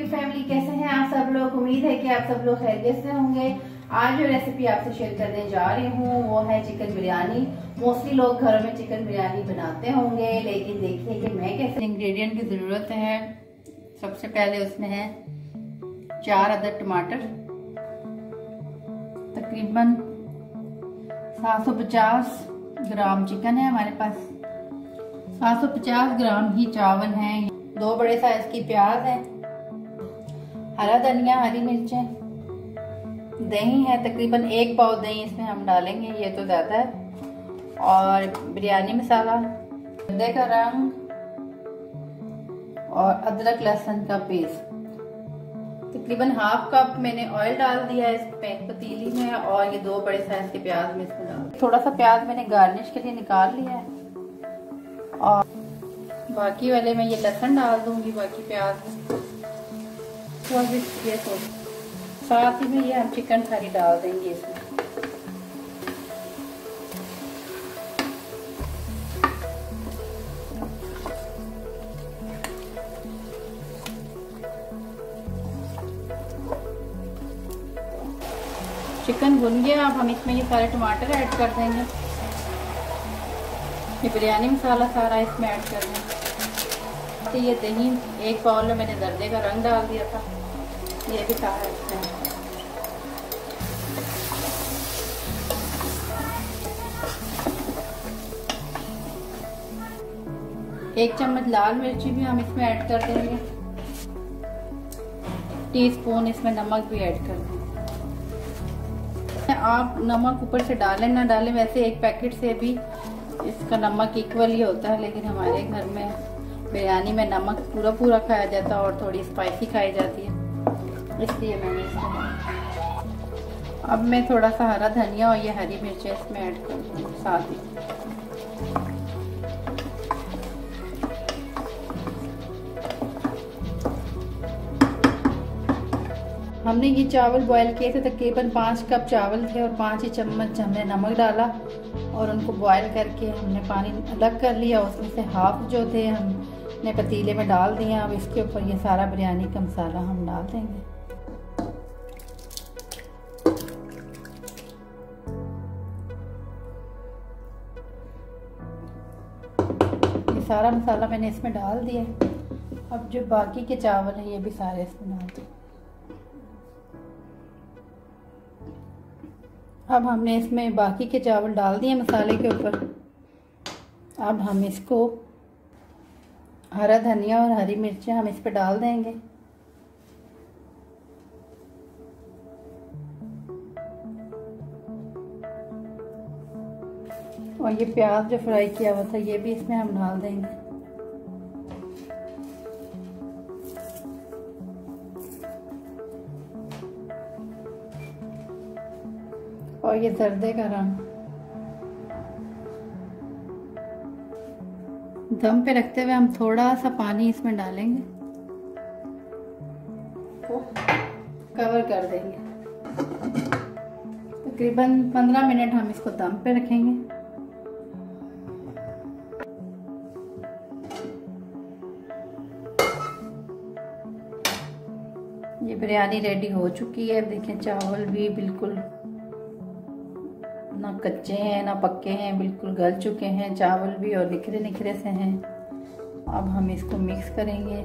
Family, कैसे हैं आप सब लोग। उम्मीद है कि आप सब लोग खैरियत से होंगे। आज जो रेसिपी आपसे शेयर करने जा रही हूँ वो है चिकन बिरयानी। मोस्टली लोग घरों में चिकन बिरयानी बनाते होंगे, लेकिन देखिए कि मैं कैसे। इंग्रेडिएंट की ज़रूरत है। सबसे पहले उसमें है 4 अदद टमाटर, तकरीबन 750 ग्राम चिकन है हमारे पास, 750 ग्राम ही चावल हैं, 2 बड़े साइज की प्याज है, हरा धनिया, हरी मिर्चें, दही है, तकरीबन 1 पाव दही इसमें हम डालेंगे, ये तो ज़्यादा है, और बिरयानी मसाला, गंदे का रंग और अदरक लहसुन का पेस्ट। तकरीबन 1/2 कप मैंने ऑयल डाल दिया है इस पतीली में, और ये 2 बड़े साइज के प्याज में इसमें डाल दिया। थोड़ा सा प्याज मैंने गार्निश के लिए निकाल लिया है, और बाकी वाले में ये लहसुन डाल दूंगी बाकी प्याज में, ये साथ ही में ये हम चिकन थाली डाल देंगे इसमें। चिकन भुन गया, अब हम इसमें ये सारे टमाटर ऐड कर देंगे, ये बिरयानी मसाला सारा इसमें ऐड कर देंगे। तो ये दही 1 बाउल में मैंने दर्दे का रंग डाल दिया था, ये भी सारा इसमें। 1 चम्मच लाल मिर्ची भी हम इसमें ऐड कर देंगे, टीस्पून इसमें नमक भी ऐड कर देंगे। आप नमक ऊपर से डालें ना डालें, वैसे एक पैकेट से भी इसका नमक इक्वल ही होता है, लेकिन हमारे घर में बिरयानी में नमक पूरा खाया जाता है और थोड़ी स्पाइसी खाई जाती है, इसलिए मैंने इसमें। अब मैं थोड़ा सा हरा धनिया और ये हरी मिर्चें इसमें ऐड कर दूँगी साथ ही। हमने ये चावल बॉयल किए थे, तकरीबन 5 कप चावल थे और 5 ही चम्मच हमने नमक डाला और उनको बॉयल करके हमने पानी अलग कर लिया। उसमें से हाफ जो थे हमने पतीले में डाल दिए। अब इसके ऊपर ये सारा बिरयानी का मसाला हम डाल देंगे। ये सारा मसाला मैंने इसमें डाल दिया। अब जो बाकी के चावल हैं ये भी सारे इसमें डाल दिए। अब हमने इसमें बाकी के चावल डाल दिए मसाले के ऊपर। अब हम इसको हरा धनिया और हरी मिर्चें हम इस पे डाल देंगे, और ये प्याज जो फ्राई किया हुआ था ये भी इसमें हम डाल देंगे। और ये जर्दे का रंग। दम पे रखते हुए हम थोड़ा सा पानी इसमें डालेंगे, कवर कर देंगे। तकरीबन 15 मिनट हम इसको दम पे रखेंगे। ये बिरयानी रेडी हो चुकी है। देखें चावल भी बिल्कुल ना कच्चे हैं ना पक्के हैं, बिल्कुल गल चुके हैं चावल भी, और निखरे निखरे से हैं। अब हम इसको मिक्स करेंगे।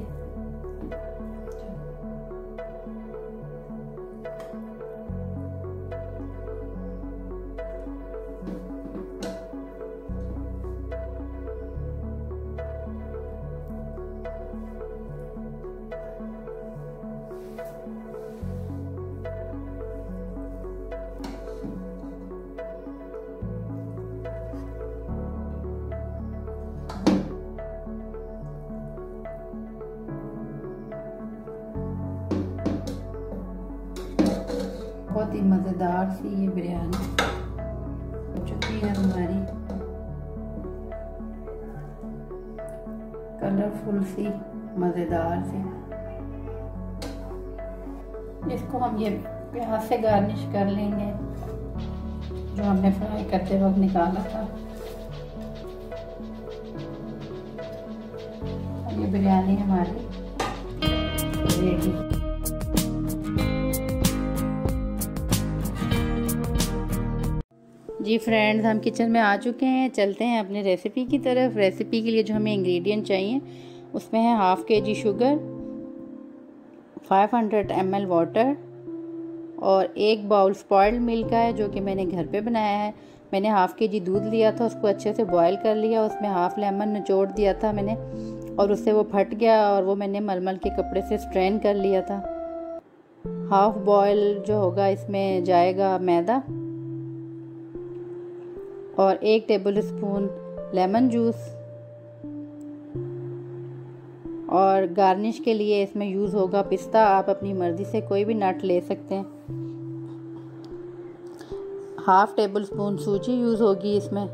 बहुत ही मज़ेदार सी ये बिरयानी हो चुकी है हमारी, कलरफुल सी, मज़ेदार सी। इसको हम ये प्याज से गार्निश कर लेंगे जो हमने फ्राई करते वक्त निकाला था। ये बिरयानी हमारी रेडी। जी फ्रेंड्स, हम किचन में आ चुके हैं। चलते हैं अपने रेसिपी की तरफ। रेसिपी के लिए जो हमें इंग्रेडिएंट चाहिए उसमें है 1/2 kg शुगर, 500 ml वाटर और 1 बाउल स्पॉइल्ड मिल्क का है जो कि मैंने घर पे बनाया है। मैंने 1/2 kg दूध लिया था, उसको अच्छे से बॉईल कर लिया, उसमें हाफ लेमन निचोड़ दिया था मैंने और उससे वो फट गया और वो मैंने मलमल के कपड़े से स्ट्रेन कर लिया था। हाफ बॉयल जो होगा इसमें जाएगा मैदा और 1 टेबल स्पून लेमन जूस और गार्निश के लिए इसमें यूज़ होगा पिस्ता। आप अपनी मर्ज़ी से कोई भी नट ले सकते हैं। हाफ टेबल स्पून सूजी यूज़ होगी इसमें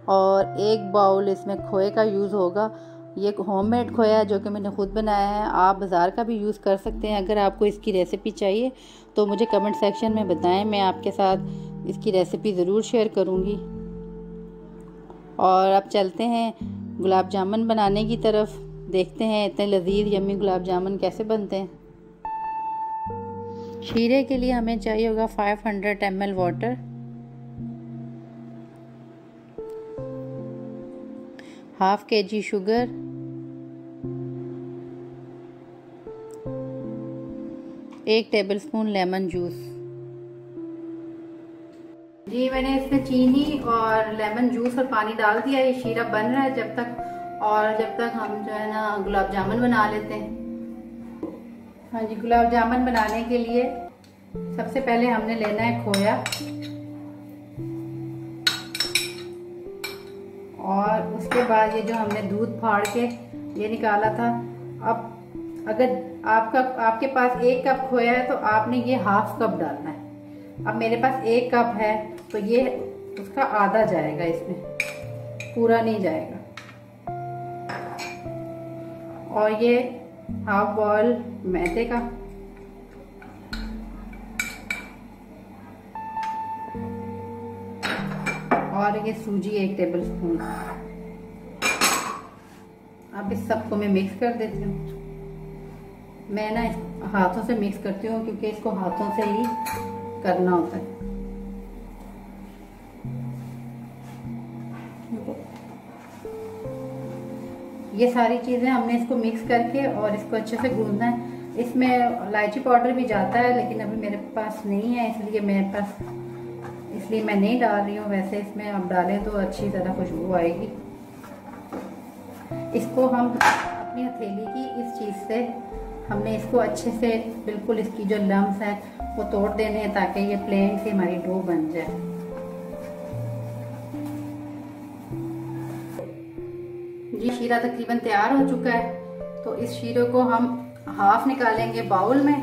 और 1 बाउल इसमें खोए का यूज़ होगा। ये होममेड खोया है जो कि मैंने ख़ुद बनाया है। आप बाज़ार का भी यूज़ कर सकते हैं। अगर आपको इसकी रेसिपी चाहिए तो मुझे कमेंट सेक्शन में बताएं, मैं आपके साथ इसकी रेसिपी ज़रूर शेयर करूँगी। और अब चलते हैं गुलाब जामुन बनाने की तरफ। देखते हैं इतने लजीज यम्मी गुलाब जामुन कैसे बनते हैं। शीरे के लिए हमें चाहिए होगा 500 ml water, 1/2 kg sugar, 1 tablespoon lemon juice. जी मैंने इसमें चीनी और लेमन जूस और पानी डाल दिया। ये शीरा बन रहा है जब तक हम जो है ना गुलाब जामुन बना लेते हैं। हाँ जी, गुलाब जामुन बनाने के लिए सबसे पहले हमने लेना है खोया और उसके बाद ये जो हमने दूध फाड़ के ये निकाला था। अब अगर आपके पास 1 कप खोया है तो आपने ये 1/2 कप डालना है। अब मेरे पास 1 कप है तो ये उसका आधा जाएगा, इसमें पूरा नहीं जाएगा। और ये हाफ बॉल मैदे का और ये सूजी 1 टेबल स्पून। अब इस सबको मैं मिक्स कर देती हूँ। मैं ना हाथों से मिक्स करती हूँ क्योंकि इसको हाथों से ही करना होता है। ये सारी चीज़ें हमने इसको मिक्स करके और इसको अच्छे से गूंदना है। इसमें इलायची पाउडर भी जाता है लेकिन अभी मेरे पास नहीं है, इसलिए मैं नहीं डाल रही हूँ। वैसे इसमें आप डालें तो अच्छी तरह खुशबू आएगी। इसको हम अपनी हथेली की इस चीज़ से हमने इसको अच्छे से बिल्कुल इसकी जो लम्स है वो तोड़ देने हैं ताकि ये प्लेन सी हमारी डो बन जाए। जी शीरा तकरीबन तैयार हो चुका है तो इस शीरे को हम हाफ निकालेंगे बाउल में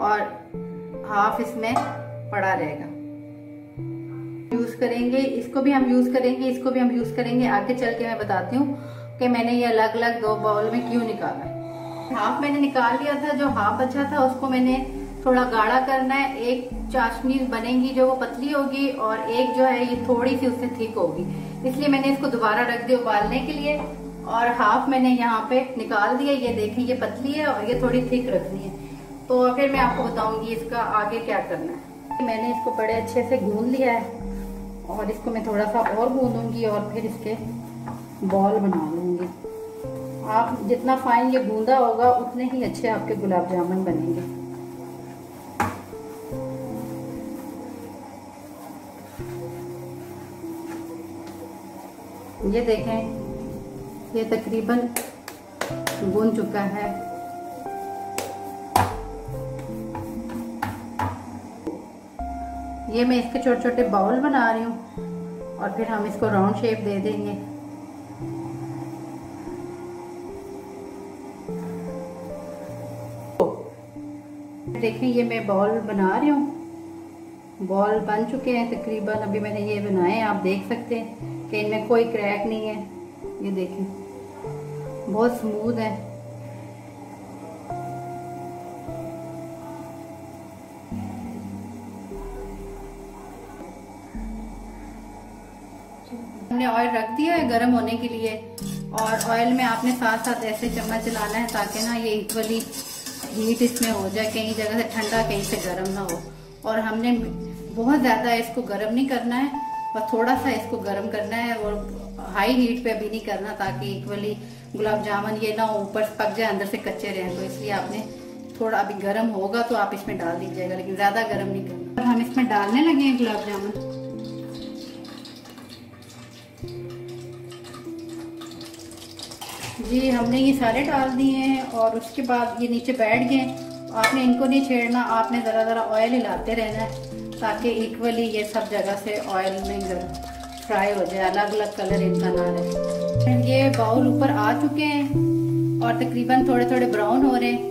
और हाफ इसमें पड़ा रहेगा। यूज करेंगे, इसको भी हम यूज करेंगे। आगे चल के मैं बताती हूँ कि मैंने ये अलग अलग 2 बाउल में क्यों निकाला है। हाफ मैंने निकाल लिया था, जो हाफ बचा था उसको मैंने थोड़ा गाढ़ा करना है। एक चाशनी बनेगी जो वो पतली होगी और एक जो है ये थोड़ी सी उससे थिक होगी, इसलिए मैंने इसको दोबारा रख दिया उबालने के लिए। और हाफ मैंने यहाँ पे निकाल दिया। ये देखिए ये पतली है और ये थोड़ी थिक रखनी है। तो फिर मैं आपको बताऊंगी इसका आगे क्या करना है। मैंने इसको बड़े अच्छे से गूंद लिया है और इसको मैं थोड़ा सा और गूंदूंगी और फिर इसके बॉल बना लूंगी। आप जितना फाइन ये गूंदा होगा उतने ही अच्छे आपके गुलाब जामुन बनेंगे। ये देखें ये तकरीबन गूंद चुका है। ये मैं इसके छोटे छोटे बाउल बना रही हूँ और फिर हम इसको राउंड शेप दे देंगे। देखें ये मैं बॉल बना रही हूँ। बॉल बन चुके हैं तकरीबन। अभी मैंने ये बनाए, आप देख सकते हैं कि इनमें कोई क्रैक नहीं है। ये देखें बहुत स्मूथ है। हमने ऑयल रख दिया है गर्म होने के लिए और ऑयल में आपने साथ साथ ऐसे चम्मच चलाना है ताकि ना ये इक्वली हीट इसमें हो जाए, कहीं जगह से ठंडा कहीं से गर्म ना हो। और हमने बहुत ज़्यादा इसको गर्म नहीं करना है, बस थोड़ा सा इसको गर्म करना है और हाई हीट पे अभी नहीं करना, ताकि इक्वली गुलाब जामुन ये ना ऊपर पक जाए अंदर से कच्चे रहें। तो इसलिए आपने थोड़ा अभी गर्म होगा तो आप इसमें डाल दीजिएगा, लेकिन ज़्यादा गर्म नहीं करना। हम इसमें डालने लगे हैं गुलाब जामुन। जी हमने ये सारे डाल दिए हैं और उसके बाद ये नीचे बैठ गए। आपने इनको नहीं छेड़ना, आपने ज़रा ज़रा ऑयल हिलाते रहना है ताकि इक्वली ये सब जगह से ऑयल में फ्राई हो जाए, अलग अलग कलर इनका ना रहे। ये बाउल ऊपर आ चुके हैं और तकरीबन थोड़े थोड़े ब्राउन हो रहे हैं,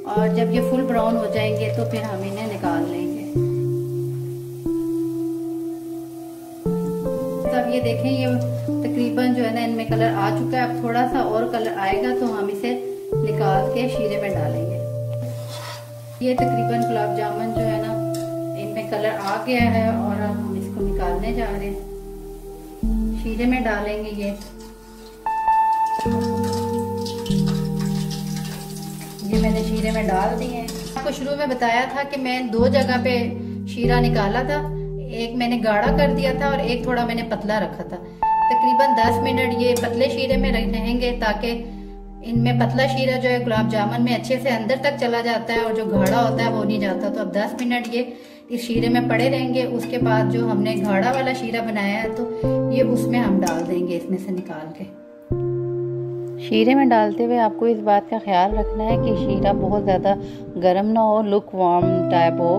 और जब ये फुल ब्राउन हो जाएंगे तो फिर हम इन्हें निकाल लेंगे। तब ये देखें ये तकरीबन जो है ना इनमें कलर आ चुका है। अब थोड़ा सा और कलर आएगा तो हम इसे निकाल के शीरे में डालेंगे। ये तकरीबन गुलाब जामुन जो है ना इनमें कलर आ गया है और अब हम इसको निकालने जा रहे हैं, शीरे में डालेंगे। ये मैंने शीरे में डाल दिए हैं। आपको शुरू में बताया था कि मैं 2 जगह पे शीरा निकाला था, एक मैंने गाढ़ा कर दिया था और एक थोड़ा मैंने पतला रखा था। तकरीबन 10 मिनट ये पतले शीरे में रहेंगे ताकि इनमें पतला शीरा जो है गुलाब जामुन में अच्छे से अंदर तक चला जाता है और जो गाढ़ा होता है वो नहीं जाता। तो अब 10 मिनट ये इस शीरे में पड़े रहेंगे। उसके बाद जो हमने गाढ़ा वाला शीरा बनाया है तो ये उसमें हम डाल देंगे, इसमें से निकाल के। शीरे में डालते हुए आपको इस बात का ख्याल रखना है कि शीरा बहुत ज़्यादा गर्म ना हो, लुक वार्म टाइप हो।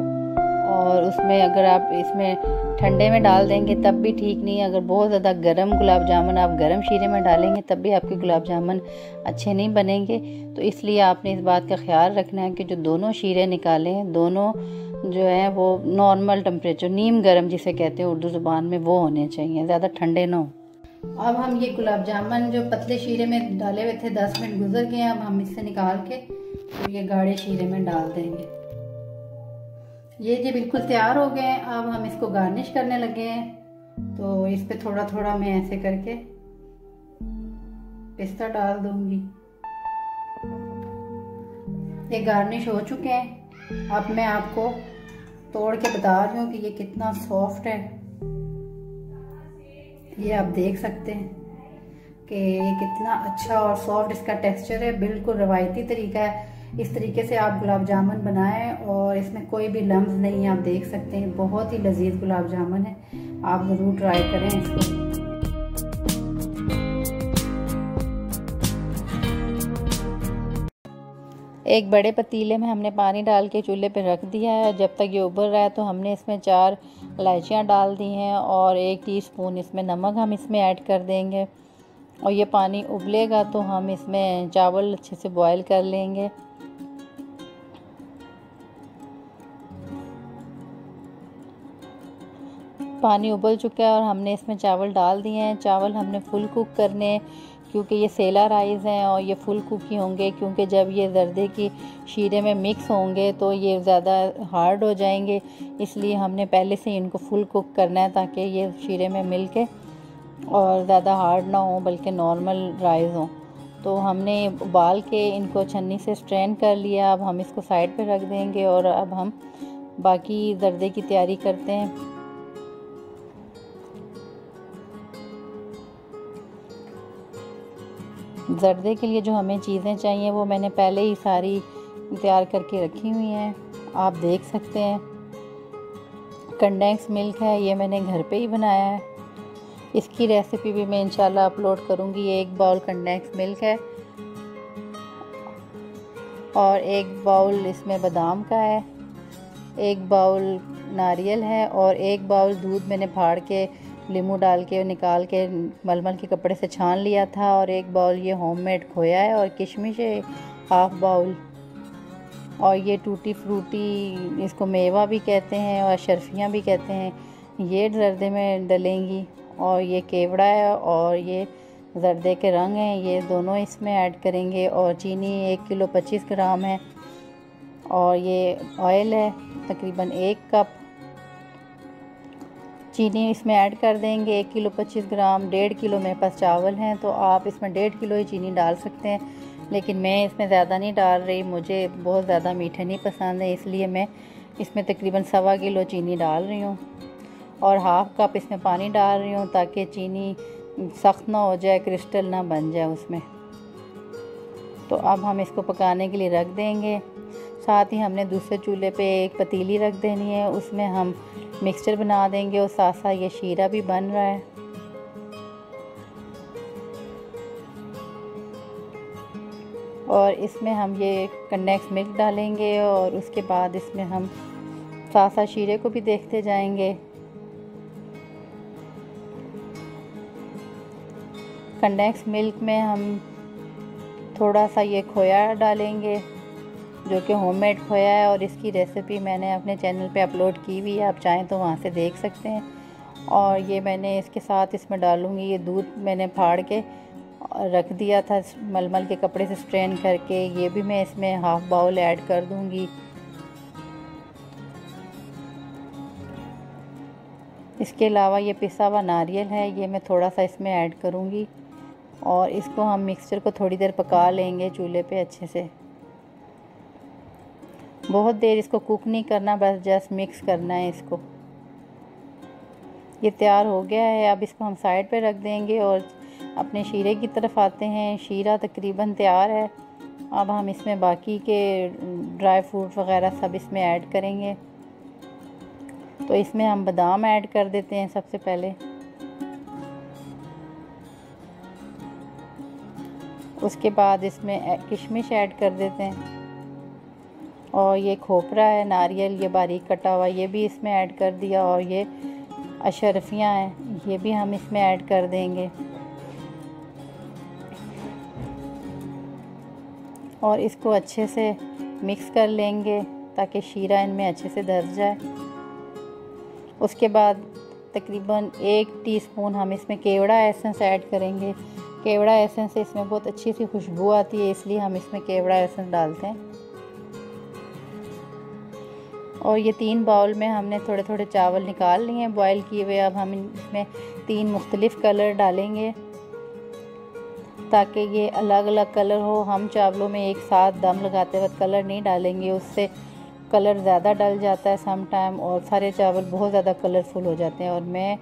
और उसमें अगर आप इसमें ठंडे में डाल देंगे तब भी ठीक नहीं। अगर बहुत ज़्यादा गर्म गुलाब जामुन आप गर्म शीरे में डालेंगे तब भी आपके गुलाब जामुन अच्छे नहीं बनेंगे। तो इसलिए आपने इस बात का ख्याल रखना है कि जो दोनों शीरे निकाले हैं दोनों जो है वो नॉर्मल टेम्परेचर, नीम गर्म जिसे कहते हैं उर्दू ज़ुबान में, वो होने चाहिए, ज़्यादा ठंडे ना हो। अब हम ये गुलाब जामुन जो पतले शीरे में डाले हुए थे 10 मिनट गुजर गए हैं। अब हम इससे निकाल के तो ये गाढ़े शीरे में डाल देंगे। ये बिल्कुल तैयार हो गए हैं। अब हम इसको गार्निश करने लगे हैं। तो इस पे थोड़ा थोड़ा मैं ऐसे करके पिस्ता डाल दूंगी। ये गार्निश हो चुके हैं। अब मैं आपको तोड़ के बता रही हूँ कि ये कितना सॉफ्ट है। ये आप देख सकते हैं कि ये कितना अच्छा और सॉफ्ट इसका टेक्सचर है। बिल्कुल रवायती तरीका है। इस तरीके से आप गुलाब जामुन बनाएं और इसमें कोई भी लम्स नहीं है। आप देख सकते हैं बहुत ही लजीज गुलाब जामुन है। आप ज़रूर ट्राई करें इसको। एक बड़े पतीले में हमने पानी डाल के चूल्हे पे रख दिया है। जब तक ये उबल रहा है तो हमने इसमें 4 इलायचियाँ डाल दी हैं और 1 टीस्पून इसमें नमक हम इसमें ऐड कर देंगे। और ये पानी उबलेगा तो हम इसमें चावल अच्छे से बॉईल कर लेंगे। पानी उबल चुका है और हमने इसमें चावल डाल दिए हैं। चावल हमने फुल कुक करने हैं क्योंकि ये सेला राइस हैं और ये फुल कुक ही होंगे, क्योंकि जब ये जर्दे की शीरे में मिक्स होंगे तो ये ज़्यादा हार्ड हो जाएंगे। इसलिए हमने पहले से इनको फुल कुक करना है ताकि ये शीरे में मिल के और ज़्यादा हार्ड ना हो बल्कि नॉर्मल राइस हो। तो हमने उबाल के इनको छन्नी से स्ट्रेन कर लिया। अब हम इसको साइड पे रख देंगे और अब हम बाकी जर्दे की तैयारी करते हैं। जर्दे के लिए जो हमें चीज़ें चाहिए वो मैंने पहले ही सारी तैयार करके रखी हुई हैं। आप देख सकते हैं कंडेंस मिल्क है, ये मैंने घर पे ही बनाया है। इसकी रेसिपी भी मैं इंशाल्लाह अपलोड करूँगी। 1 बाउल कंडेंस मिल्क है और 1 बाउल इसमें बादाम का है, 1 बाउल नारियल है और 1 बाउल दूध मैंने फाड़ के नींबू डाल के निकाल के मलमल के कपड़े से छान लिया था और 1 बाउल ये होममेड खोया है और किशमिश है 1/2 बाउल। और ये टूटी फ्रूटी इसको मेवा भी कहते हैं और शर्फियाँ भी कहते हैं, ये जर्दे में डलेंगी। और ये केवड़ा है और ये जर्दे के रंग हैं, ये दोनों इसमें ऐड करेंगे। और चीनी 1 किलो 25 ग्राम है और ये ऑयल है तकरीबन 1 कप। चीनी इसमें ऐड कर देंगे 1 किलो 25 ग्राम। 1.5 किलो मेरे पास चावल हैं तो आप इसमें 1.5 किलो ही चीनी डाल सकते हैं, लेकिन मैं इसमें ज़्यादा नहीं डाल रही, मुझे बहुत ज़्यादा मीठा नहीं पसंद है, इसलिए मैं इसमें तकरीबन 1.25 किलो चीनी डाल रही हूँ और हाफ़ कप इसमें पानी डाल रही हूँ ताकि चीनी सख्त ना हो जाए, क्रिस्टल ना बन जाए उसमें। तो अब हम इसको पकाने के लिए रख देंगे। साथ ही हमने दूसरे चूल्हे पे एक पतीली रख देनी है, उसमें हम मिक्सचर बना देंगे और साथ साथ ये शीरा भी बन रहा है। और इसमें हम ये कंडेंस मिल्क डालेंगे और उसके बाद इसमें हम साथ साथ शीरे को भी देखते जाएंगे। कंडेंस मिल्क में हम थोड़ा सा ये खोया डालेंगे जो कि होममेड खोया है और इसकी रेसिपी मैंने अपने चैनल पे अपलोड की हुई है, आप चाहें तो वहाँ से देख सकते हैं। और ये मैंने इसके साथ इसमें डालूँगी, ये दूध मैंने फाड़ के रख दिया था मलमल के कपड़े से स्ट्रेन करके, ये भी मैं इसमें हाफ़ बाउल ऐड कर दूँगी। इसके अलावा ये पिसा हुआ नारियल है, ये मैं थोड़ा सा इसमें ऐड करूँगी और इसको हम मिक्सचर को थोड़ी देर पका लेंगे चूल्हे पे अच्छे से। बहुत देर इसको कुक नहीं करना, बस जस्ट मिक्स करना है इसको। ये तैयार हो गया है, अब इसको हम साइड पे रख देंगे और अपने शीरे की तरफ आते हैं। शीरा तकरीबन तैयार है। अब हम इसमें बाकी के ड्राई फ्रूट वगैरह सब इसमें ऐड करेंगे। तो इसमें हम बादाम ऐड कर देते हैं सबसे पहले, उसके बाद इसमें किशमिश ऐड कर देते हैं और ये खोपरा है नारियल, ये बारीक कटा हुआ, ये भी इसमें ऐड कर दिया और ये अशरफियाँ हैं, ये भी हम इसमें ऐड कर देंगे और इसको अच्छे से मिक्स कर लेंगे ताकि शीरा इनमें अच्छे से धस जाए। उसके बाद तकरीबन 1 टीस्पून हम इसमें केवड़ा एसेंस ऐड करेंगे। केवड़ा एसेंस से इसमें बहुत अच्छी सी खुशबू आती है, इसलिए हम इसमें केवड़ा एसेंस डालते हैं। और ये 3 बाउल में हमने थोड़े थोड़े चावल निकाल लिए हैं बॉयल किए हुए। अब हम इसमें 3 मुख्तलिफ़ कलर डालेंगे ताकि ये अलग अलग कलर हो। हम चावलों में एक साथ दम लगाते वक्त कलर नहीं डालेंगे, उससे कलर ज़्यादा डल जाता है सम टाइम और सारे चावल बहुत ज़्यादा कलरफुल हो जाते हैं। और मैं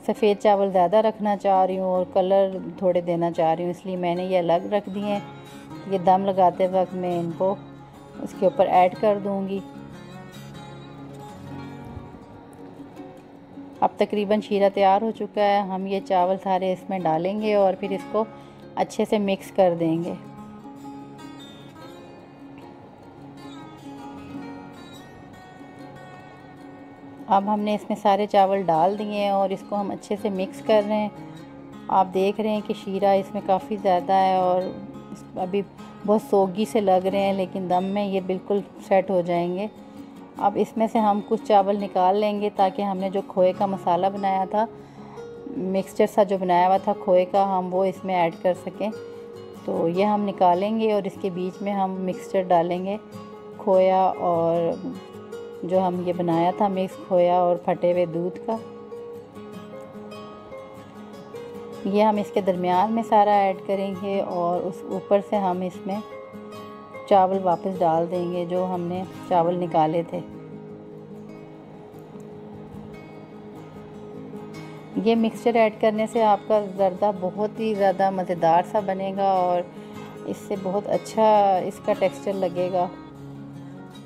सफ़ेद चावल ज़्यादा रखना चाह रही हूँ और कलर थोड़े देना चाह रही हूँ, इसलिए मैंने ये अलग रख दिए हैं। ये दम लगाते वक्त मैं इनको उसके ऊपर ऐड कर दूँगी। अब तकरीबन शीरा तैयार हो चुका है, हम ये चावल सारे इसमें डालेंगे और फिर इसको अच्छे से मिक्स कर देंगे। अब हमने इसमें सारे चावल डाल दिए हैं और इसको हम अच्छे से मिक्स कर रहे हैं। आप देख रहे हैं कि शीरा इसमें काफ़ी ज़्यादा है और अभी बहुत सोगी से लग रहे हैं, लेकिन दम में ये बिल्कुल सेट हो जाएंगे। अब इसमें से हम कुछ चावल निकाल लेंगे ताकि हमने जो खोए का मसाला बनाया था, मिक्सचर सा जो बनाया हुआ था खोए का, हम वो इसमें ऐड कर सकें। तो ये हम निकालेंगे और इसके बीच में हम मिक्सचर डालेंगे, खोया और जो हम ये बनाया था मिक्स खोया और फटे हुए दूध का, ये हम इसके दरमियान में सारा ऐड करेंगे और उस ऊपर से हम इसमें चावल वापस डाल देंगे जो हमने चावल निकाले थे। ये मिक्सचर ऐड करने से आपका ज़र्दा बहुत ही ज़्यादा मज़ेदार सा बनेगा और इससे बहुत अच्छा इसका टेक्सचर लगेगा।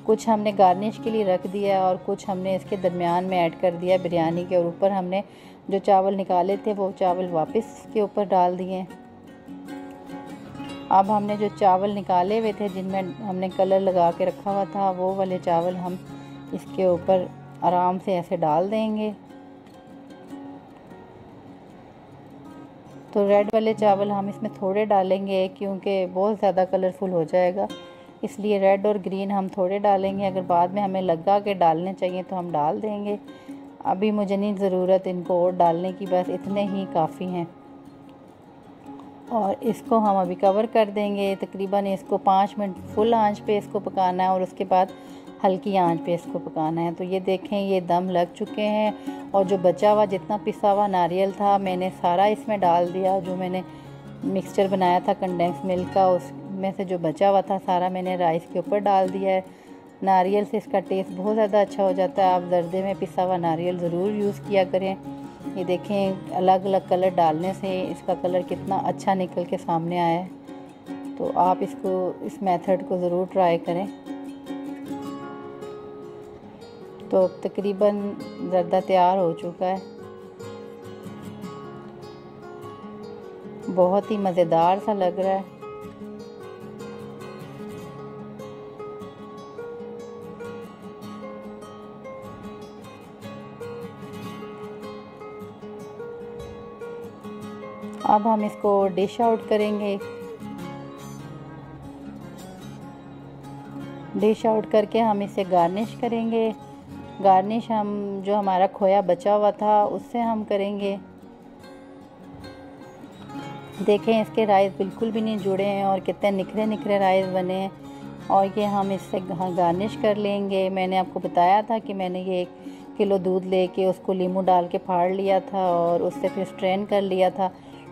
कुछ हमने गार्निश के लिए रख दिया और कुछ हमने इसके दरमियान में ऐड कर दिया बिरयानी के, और ऊपर हमने जो चावल निकाले थे वो चावल वापस के ऊपर डाल दिए। अब हमने जो चावल निकाले हुए थे जिनमें हमने कलर लगा के रखा हुआ था, वो वाले चावल हम इसके ऊपर आराम से ऐसे डाल देंगे। तो रेड वाले चावल हम इसमें थोड़े डालेंगे क्योंकि बहुत ज़्यादा कलरफुल हो जाएगा, इसलिए रेड और ग्रीन हम थोड़े डालेंगे। अगर बाद में हमें लगा के डालने चाहिए तो हम डाल देंगे, अभी मुझे नहीं ज़रूरत इनको और डालने की, बस इतने ही काफ़ी हैं। और इसको हम अभी कवर कर देंगे, तकरीबन इसको 5 मिनट फुल आंच पे इसको पकाना है और उसके बाद हल्की आंच पे इसको पकाना है। तो ये देखें ये दम लग चुके हैं और जो बचा हुआ जितना पिसा हुआ नारियल था मैंने सारा इसमें डाल दिया। जो मैंने मिक्सचर बनाया था कंडेंस मिल्क का, उसमें से जो बचा हुआ था सारा मैंने राइस के ऊपर डाल दिया है नारियल से इसका टेस्ट बहुत ज़्यादा अच्छा हो जाता है। आप जर्दे में पिसा हुआ नारियल ज़रूर यूज़ किया करें। ये देखें अलग अलग कलर डालने से इसका कलर कितना अच्छा निकल के सामने आया है। तो आप इस मेथड को ज़रूर ट्राई करें। तो तकरीबन जर्दा तैयार हो चुका है। बहुत ही मज़ेदार सा लग रहा है। अब हम इसको डिश आउट करेंगे। डिश आउट करके हम इसे गार्निश करेंगे। गार्निश हम जो हमारा खोया बचा हुआ था उससे हम करेंगे। देखें इसके राइस बिल्कुल भी नहीं जुड़े हैं और कितने निखरे निखरे राइस बने हैं। और ये हम इससे गार्निश कर लेंगे। मैंने आपको बताया था कि मैंने ये 1 किलो दूध लेके उसको नींबू डाल के फाड़ लिया था और उससे फिर स्ट्रेन कर लिया था।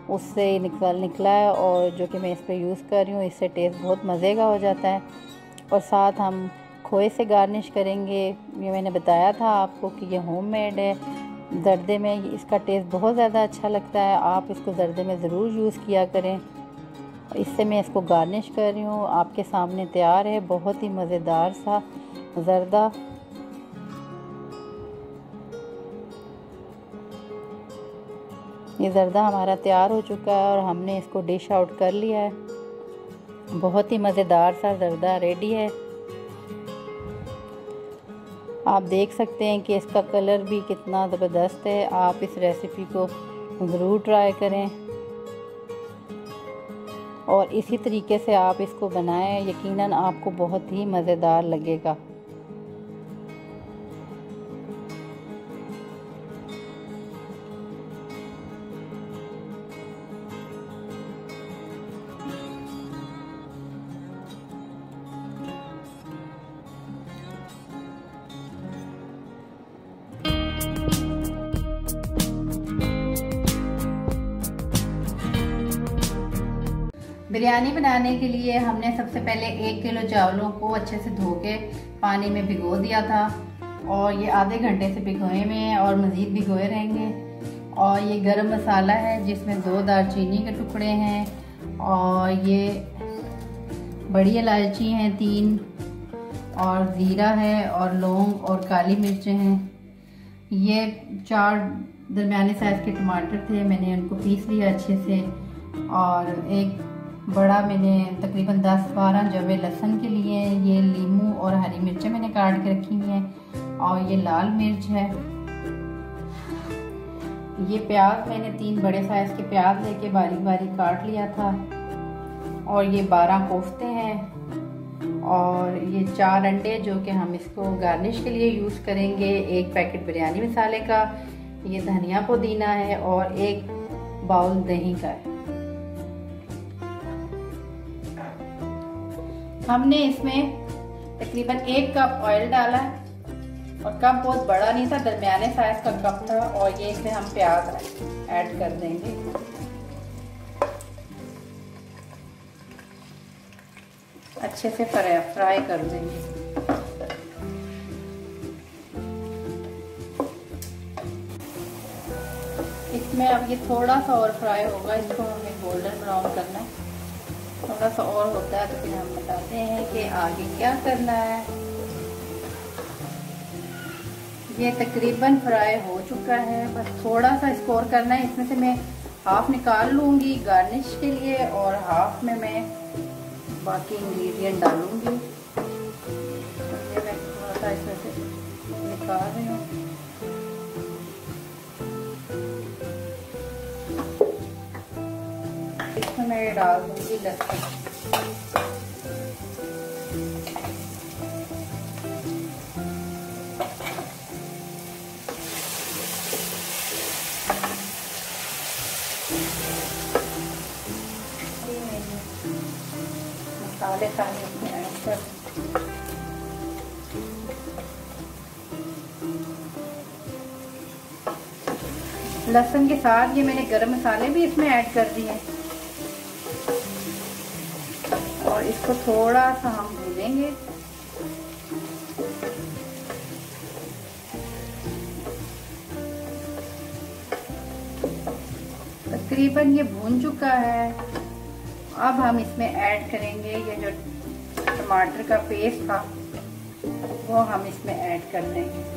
उससे निकला है और जो कि मैं इस पर यूज़ कर रही हूँ। इससे टेस्ट बहुत मज़े का हो जाता है। और साथ हम खोए से गार्निश करेंगे। ये मैंने बताया था आपको कि ये होममेड है। जर्दे में इसका टेस्ट बहुत ज़्यादा अच्छा लगता है। आप इसको जर्दे में ज़रूर यूज़ किया करें। इससे मैं इसको गार्निश कर रही हूँ। आपके सामने तैयार है बहुत ही मज़ेदार सा जर्दा। ये जर्दा हमारा तैयार हो चुका है और हमने इसको डिश आउट कर लिया है। बहुत ही मज़ेदार सा जर्दा रेडी है। आप देख सकते हैं कि इसका कलर भी कितना ज़बरदस्त है। आप इस रेसिपी को ज़रूर ट्राई करें और इसी तरीके से आप इसको बनाएं। यकीनन आपको बहुत ही मज़ेदार लगेगा। बिरयानी बनाने के लिए हमने सबसे पहले 1 किलो चावलों को अच्छे से धो के पानी में भिगो दिया था और ये आधे घंटे से भिगोए हुए हैं और मज़ीद भिगोए रहेंगे। और ये गरम मसाला है जिसमें 2 दालचीनी के टुकड़े हैं और ये बड़ी इलायची हैं 3 और ज़ीरा है और लौंग और काली मिर्चें हैं। ये 4 दरमियाने साइज़ के टमाटर थे, मैंने उनको पीस लिया अच्छे से। और एक बड़ा मैंने तकरीबन 10-12 जवे लहसुन के लिए। ये लीमू और हरी मिर्चें मैंने काट के रखी हुई हैं और ये लाल मिर्च है। ये प्याज मैंने 3 बड़े साइज़ के प्याज लेके बारीक बारीक काट लिया था। और ये 12 कोफ्ते हैं और ये 4 अंडे जो कि हम इसको गार्निश के लिए यूज़ करेंगे। 1 पैकेट बिरयानी मसाले का, ये धनिया पुदीना है और 1 बाउल दही का है। हमने इसमें तकरीबन 1 कप ऑयल डाला है और कप बहुत बड़ा नहीं था, दरमियाने साइज का कप था। और ये इसमें हम प्याज ऐड कर देंगे। अच्छे से फ्राई कर देंगे। इसमें अब ये थोड़ा सा और फ्राई होगा। इसको हमें गोल्डन ब्राउन करना है। थोड़ा सा और होता है तो फिर हम बताते हैं कि आगे क्या करना है। ये तकरीबन फ्राई हो चुका है, बस थोड़ा सा इसको और करना है। इसमें से मैं हाफ निकाल लूँगी गार्निश के लिए और हाफ में मैं बाकी इंग्रेडिएंट डालूँगी। ये मैं थोड़ा सा इसमें से निकाल रही हूँ। इसमें मैं डाल दूँगी लहसुन। मसाले सारे इसमें ऐड कर लहसुन के साथ ये मैंने गरम मसाले भी इसमें ऐड कर दिए और इसको थोड़ा सा हम भूनेंगे। तकरीबन ये भून चुका है। अब हम इसमें ऐड करेंगे ये जो टमाटर का पेस्ट था वो हम इसमें ऐड कर देंगे।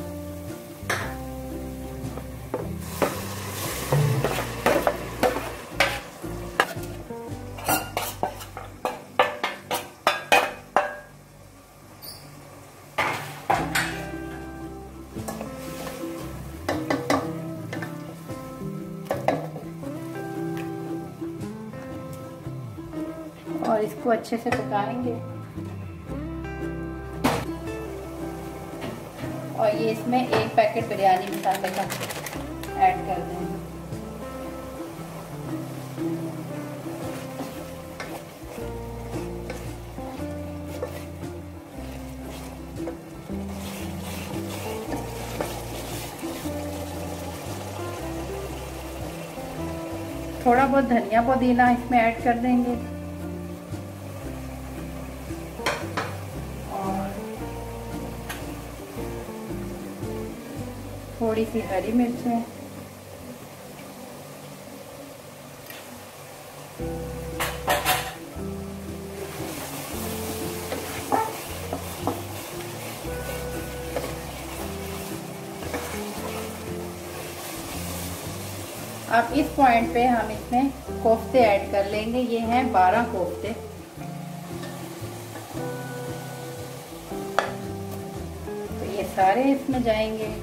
और इसको अच्छे से पकाएंगे। और ये इसमें 1 पैकेट बिरयानी मसाले का ऐड कर देंगे। थोड़ा बहुत धनिया पुदीना इसमें ऐड कर देंगे। थोड़ी सी हरी मिर्चें, अब इस पॉइंट पे हम इसमें कोफ्ते ऐड कर लेंगे। ये हैं 12 कोफ्ते। तो ये सारे इसमें जाएंगे।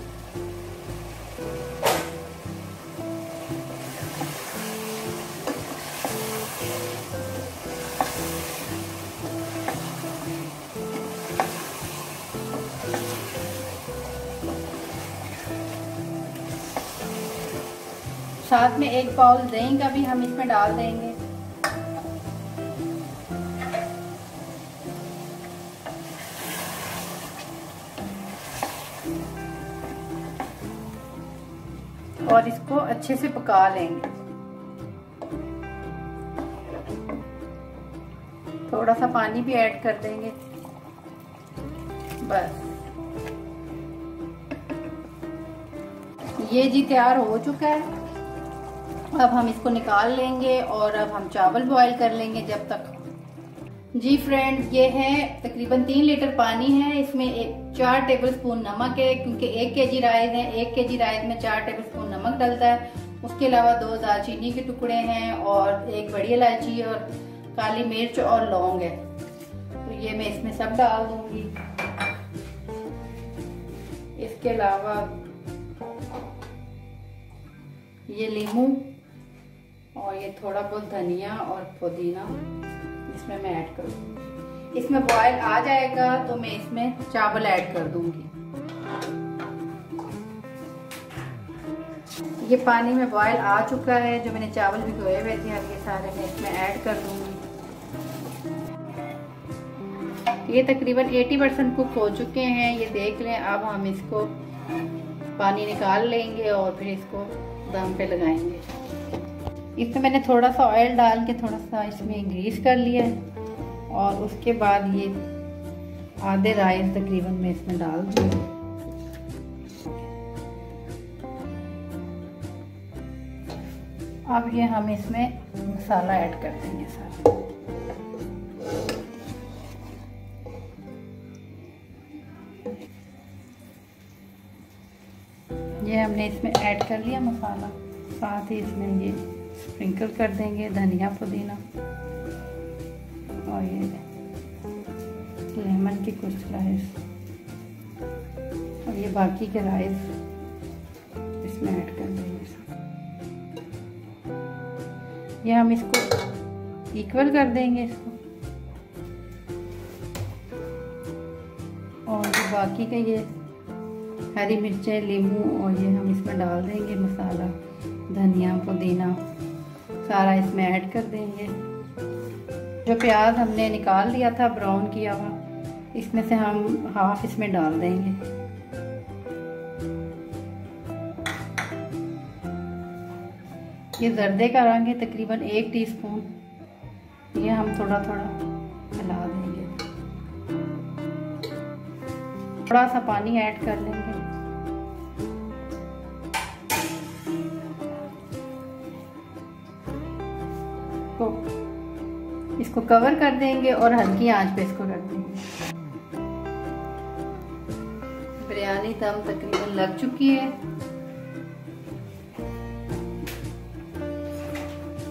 साथ में 1 बाउल दही का भी हम इसमें डाल देंगे। और इसको अच्छे से पका लेंगे। थोड़ा सा पानी भी ऐड कर देंगे बस। ये जी तैयार हो चुका है। अब हम इसको निकाल लेंगे और अब हम चावल बॉईल कर लेंगे जब तक। जी फ्रेंड्स, ये है तकरीबन 3 लीटर पानी है। इसमें 4 टेबलस्पून नमक है, क्योंकि 1 केजी राइस है। 1 केजी राइस में 4 टेबलस्पून नमक डलता है। उसके अलावा 2 दालचीनी के टुकड़े हैं और 1 बड़ी इलायची और काली मिर्च और लौंग है। तो ये मैं इसमें सब डाल दूंगी। इसके अलावा ये लीमू और ये थोड़ा बहुत धनिया और पुदीना इसमें मैं ऐड करूँगी। इसमें बॉयल आ जाएगा तो मैं इसमें चावल ऐड कर दूंगी। ये पानी में बॉयल आ चुका है। जो मैंने चावल भिगोए हुए थे अब ये सारे मैं इसमें ऐड कर दूंगी। ये तकरीबन 80% कुक हो चुके हैं। ये देख लें। अब हम इसको पानी निकाल लेंगे और फिर इसको दम पे लगाएंगे। इसमें मैंने थोड़ा सा ऑयल डाल के थोड़ा सा इसमें ग्रीस कर लिया है और उसके बाद ये आधे राइस तकरीबन मैं इसमें डाल दूंगी। अब ये हम इसमें मसाला ऐड कर देंगे सारा। ये हमने इसमें ऐड कर लिया मसाला। साथ ही इसमें ये स्प्रिंकल कर देंगे धनिया पुदीना और ये लेमन की कुछ स्लाइस और ये बाकी के राइस इसमें ऐड कर देंगे। ये हम इसको इक्वल कर देंगे इसको। और जो बाकी का ये हरी मिर्चें नींबू और ये हम इसमें डाल देंगे। मसाला धनिया पुदीना सारा इसमें ऐड कर देंगे। जो प्याज हमने निकाल लिया था ब्राउन किया हुआ इसमें से हम हाफ इसमें डाल देंगे। ये जर्दे का रंग है तकरीबन 1 टीस्पून। ये हम थोड़ा थोड़ा हिला देंगे। थोड़ा सा पानी ऐड कर लेंगे। इसको कवर कर देंगे और हल्की आंच पे इसको रख देंगे। बिरयानी दम तकरीबन लग चुकी है,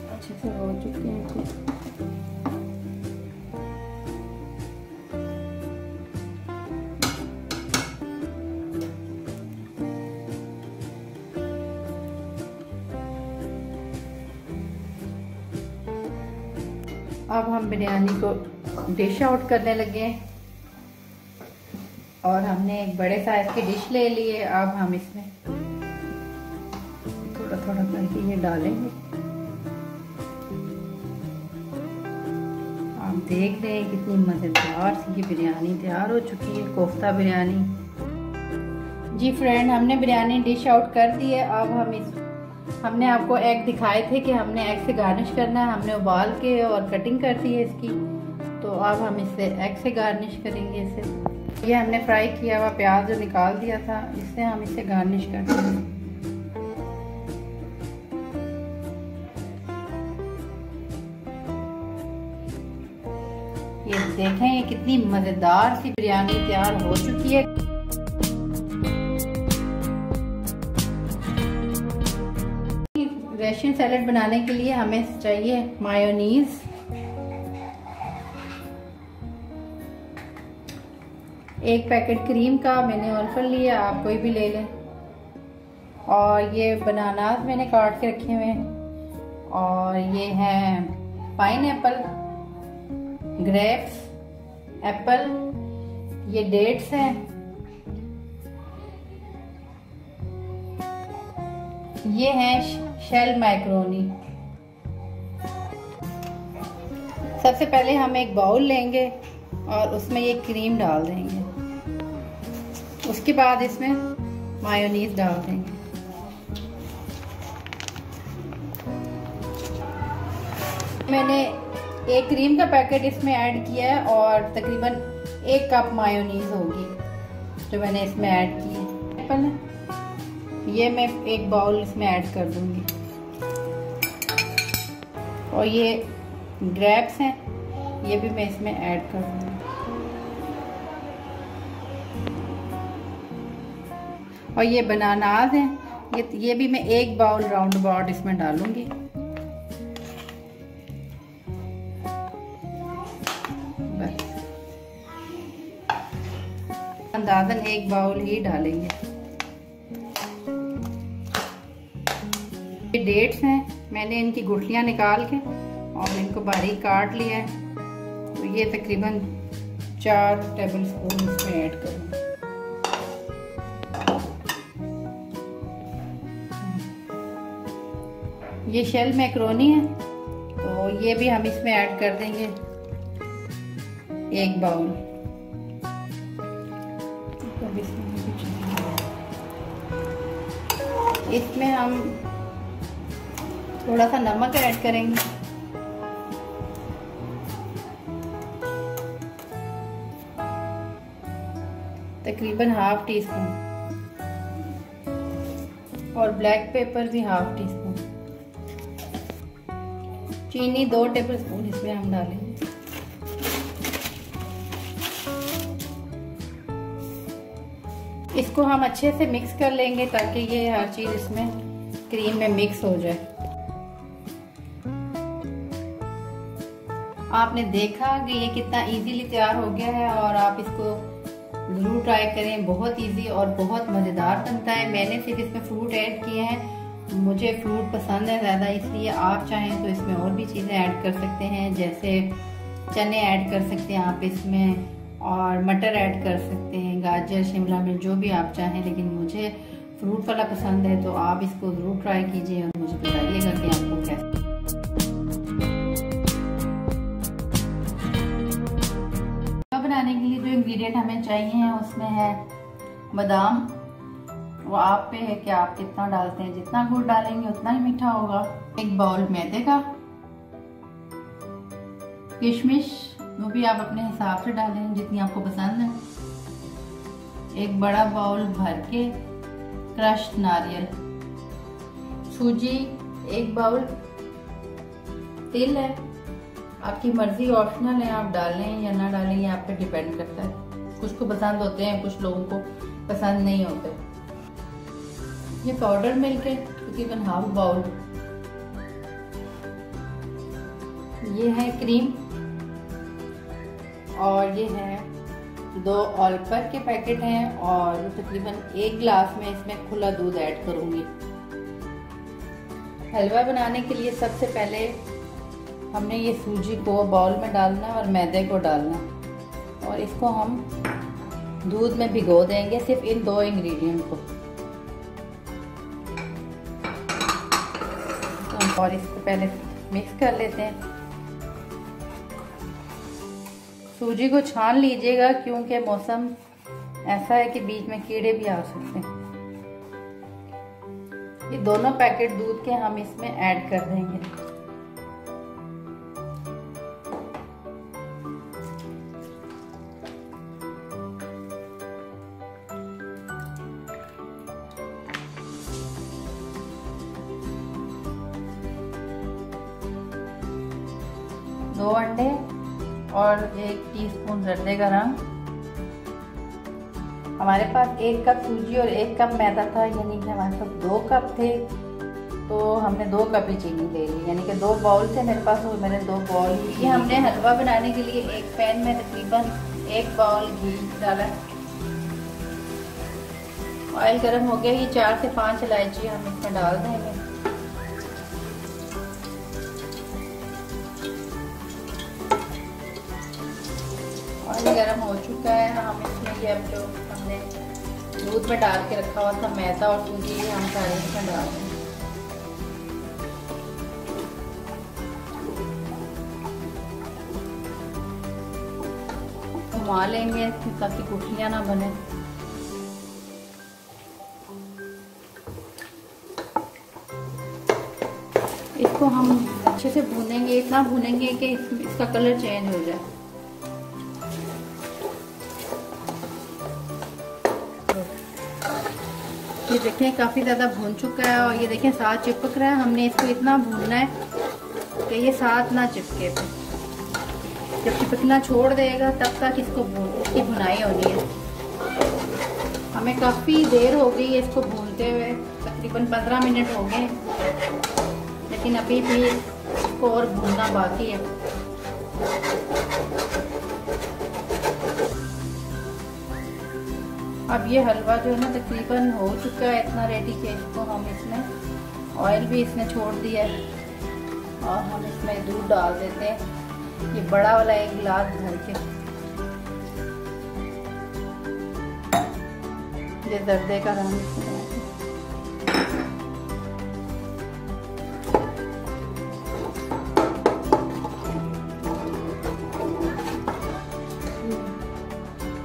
अच्छे से हो चुकी है। अब हम बिरयानी को डिश आउट करने लगे और हमने एक बड़े साइज की डिश ले ली है। अब हम इसमें थोड़ा थोड़ा करके ये डालेंगे। आप देख रहे हैं कितनी मज़ेदार सी ये बिरयानी तैयार हो चुकी है, कोफ्ता बिरयानी। जी फ्रेंड, हमने बिरयानी डिश आउट कर दी है। अब हमने आपको एग दिखाए थे कि हमने एग से गार्निश करना है, हमने उबाल के और कटिंग कर दी है इसकी। तो अब हम इससे एग से गार्निश करेंगे। इसे ये हमने फ्राई किया हुआ प्याज जो निकाल दिया था, इससे हम इसे गार्निश कर देंगे। ये देखें, ये कितनी मजेदार सी बिरयानी तैयार हो चुकी है। रशियन सैलेड बनाने के लिए हमें चाहिए मायोनीज, एक पैकेट क्रीम का मैंने ऑल्फर लिया, आप कोई भी ले लें, और ये बनानास मैंने काट के रखे हुए हैं, और ये हैं पाइनएप्पल, ग्रेप्स, एप्पल, ये डेट्स हैं, ये हैं शेल मैक्रोनी। सबसे पहले हम एक बाउल लेंगे और उसमें ये क्रीम डाल देंगे, उसके बाद इसमें मायोनीज डाल देंगे। मैंने एक क्रीम का पैकेट इसमें ऐड किया है और तकरीबन 1 कप मायोनीज होगी जो मैंने इसमें ऐड की है। एप्पल ये मैं एक बाउल इसमें ऐड कर दूंगी, और ये ग्रेप्स हैं, ये भी मैं इसमें ऐड कर दूंगी, और ये बनानास हैं, ये भी मैं एक बाउल राउंड अबाउट इसमें डालूंगी। बस अंदाजन 1 बाउल ही डालेंगे। ये डेट्स हैं, मैंने इनकी गुठलियां निकाल के और इनको बारीक काट लिया है, तो ये तकरीबन 4 टेबल स्पून इसमें ऐड करूँगी। ये शेल मैक्रोनी है, तो ये भी हम इसमें ऐड कर देंगे 1 बाउल। इसमें हम थोड़ा सा नमक ऐड करेंगे, तकरीबन ½ टीस्पून, और ब्लैक पेपर भी ½ टीस्पून। चीनी 2 टेबल स्पून इसमें हम डालेंगे। इसको हम अच्छे से मिक्स कर लेंगे ताकि ये हर चीज इसमें क्रीम में मिक्स हो जाए। आपने देखा कि ये कितना इजीली तैयार हो गया है, और आप इसको जरूर ट्राई करें। बहुत इजी और बहुत मज़ेदार बनता है। मैंने सिर्फ इसमें फ्रूट ऐड किए हैं, मुझे फ्रूट पसंद है ज़्यादा, इसलिए आप चाहें तो इसमें और भी चीज़ें ऐड कर सकते हैं, जैसे चने ऐड कर सकते हैं आप इसमें, और मटर ऐड कर सकते हैं, गाजर, शिमला मिर्च, जो भी आप चाहें। लेकिन मुझे फ्रूट वाला पसंद है, तो आप इसको ज़रूर ट्राई कीजिए और मुझे बताइएगा कि आपको कैसा। बनाने के लिए जो इंग्रेडिएंट हमें चाहिए हैं उसमें है बादाम, वो आप पे है कि आप कितना डालते हैं, जितना गुड़ डालेंगे उतना ही मीठा होगा। 1 बाउल मैदे का, किशमिश वो भी आप अपने हिसाब से डालें जितनी आपको पसंद है। 1 बड़ा बाउल भर के क्रश्ड नारियल, सूजी 1 बाउल, तिल है आपकी मर्जी, ऑप्शनल है, आप डालें या ना डालें, ये आप पे डिपेंड करता है। कुछ को पसंद होते हैं, कुछ लोगों को पसंद नहीं होते। ये पाउडर मिल्क है तकरीबन हाफ बाउल। ये है क्रीम और ये है 2 ऑलपर के पैकेट हैं और तकरीबन 1 गिलास में इसमें खुला दूध ऐड करूंगी। हलवा बनाने के लिए सबसे पहले हमने ये सूजी को बाउल में डालना है और मैदे को डालना है और इसको हम दूध में भिगो देंगे, सिर्फ इन 2 इंग्रेडिएंट को। और इसको पहले मिक्स कर लेते हैं। सूजी को छान लीजिएगा क्योंकि मौसम ऐसा है कि बीच में कीड़े भी आ सकते हैं। ये दोनों पैकेट दूध के हम इसमें ऐड कर देंगे। दो अंडे और 1 टीस्पून जर्दे का रंग। हमारे पास 1 कप सूजी और 1 कप मैदा था, यानी कि हमारे पास 2 कप थे, तो हमने 2 कप ही चीनी ले ली, यानी कि 2 बाउल थे मेरे पास, और मैंने 2 बाउल। ये हमने हलवा बनाने के लिए एक पैन में तकरीबन 1 बाउल घी डाला। ऑयल गर्म हो गया, ये 4 से 5 इलायची हम इसमें डाल देंगे। ऑयल गर्म हो चुका है, हम इसमें ये अब जो हमने दूध में डाल के रखा हुआ था मैदा और सूजी, ये हम सारे इसमें डाल देंगे। घुमा लेंगे ताकि गुठलियां ना बने। इसको हम अच्छे से भूनेंगे, इतना भूनेंगे कि इसका कलर चेंज हो जाए। ये देखें काफ़ी ज़्यादा भून चुका है और ये देखें साथ चिपक रहा है। हमने इसको इतना भूनना है कि ये साथ ना चिपके। जब चिपकना छोड़ देगा तब तक इसकी भुनाई होनी है। हमें काफ़ी देर हो गई है इसको भूनते हुए, तकरीबन 15 मिनट हो गए, लेकिन अभी भी इसको और भूनना बाकी है। अब ये हलवा जो है ना तकरीबन हो चुका है इतना रेडी कि इसको हम इसमें ऑयल भी इसने छोड़ दिया है और हम इसमें दूध डाल देते हैं। ये बड़ा वाला 1 गिलास भर के। ये जर्दे का रंग इसमें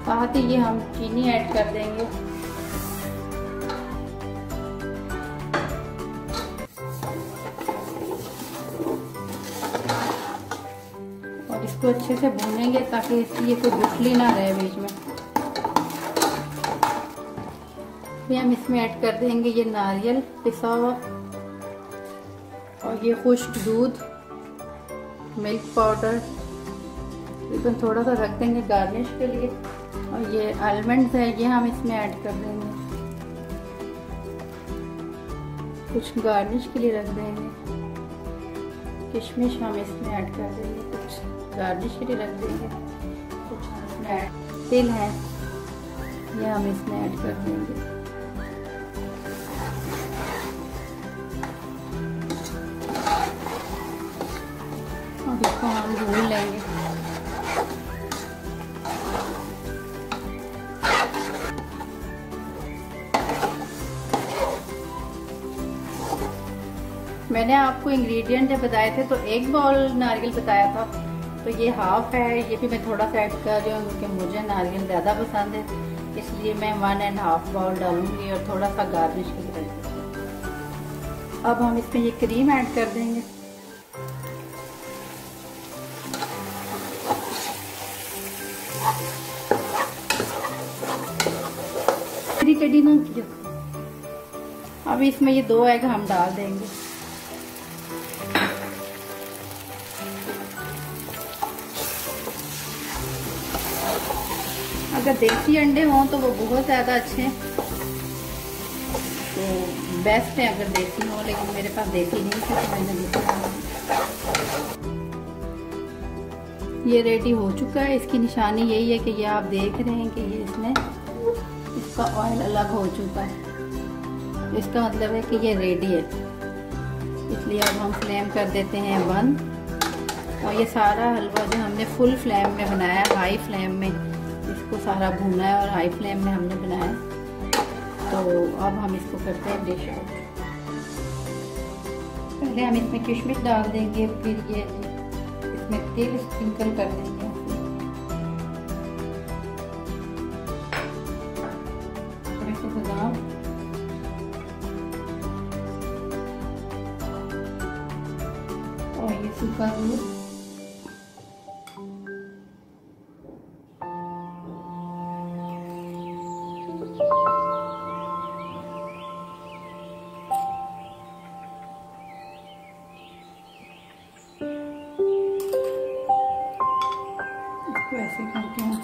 साथ ही ये हम चीनी ऐड कर देंगे। और इसको अच्छे से भूनेंगे ताकि इसकी ये कोई गुठली ना रहे बीच में। फिर हम इसमें ऐड कर देंगे ये नारियल पिसा हुआ और ये खुश्क दूध, मिल्क पाउडर, तकरीबन थोड़ा सा रख देंगे गार्निश के लिए। और ये आलमंड्स है, ये हम इसमें ऐड कर देंगे, कुछ गार्निश के लिए रख देंगे। किशमिश हम इसमें ऐड कर देंगे, कुछ गार्निश के लिए रख देंगे, कुछ हम इसमें ऐड। तिल है, ये हम इसमें ऐड कर देंगे। और इसको हम भून लेंगे। मैंने आपको इंग्रेडिएंट बताए थे तो 1 बाउल नारियल बताया था, तो ये हाफ है, ये भी मैं थोड़ा सा ऐड कर रही हूँ क्योंकि मुझे नारियल ज़्यादा पसंद है, इसलिए मैं 1.5 बाउल डालूंगी और थोड़ा सा गार्निश के लिए। अब हम इसमें ये क्रीम ऐड कर देंगे। टेढ़ी ना किया। अब इसमें ये 2 एग हम डाल देंगे। अगर देसी अंडे हों तो वो बहुत ज़्यादा अच्छे हैं, तो बेस्ट है अगर देसी हो, लेकिन मेरे पास देसी नहीं था तो मैंने देखा। ये रेडी हो चुका है। इसकी निशानी यही है कि ये आप देख रहे हैं कि ये इसका ऑयल अलग हो चुका है, इसका मतलब है कि ये रेडी है। इसलिए अब हम फ्लेम कर देते हैं बंद, और ये सारा हलवा जो हमने फुल फ्लेम में बनाया, हाई फ्लेम में इसको सारा भूना है और हाई फ्लेम में हमने बनाया। तो अब हम इसको करते हैं डिश आउट। पहले हम इसमें किशमिश डाल देंगे, फिर ये इसमें तेल स्प्रिंकल कर देंगे, थोड़े से बादाम, और ये सूखा दूध, ऐसे करके हम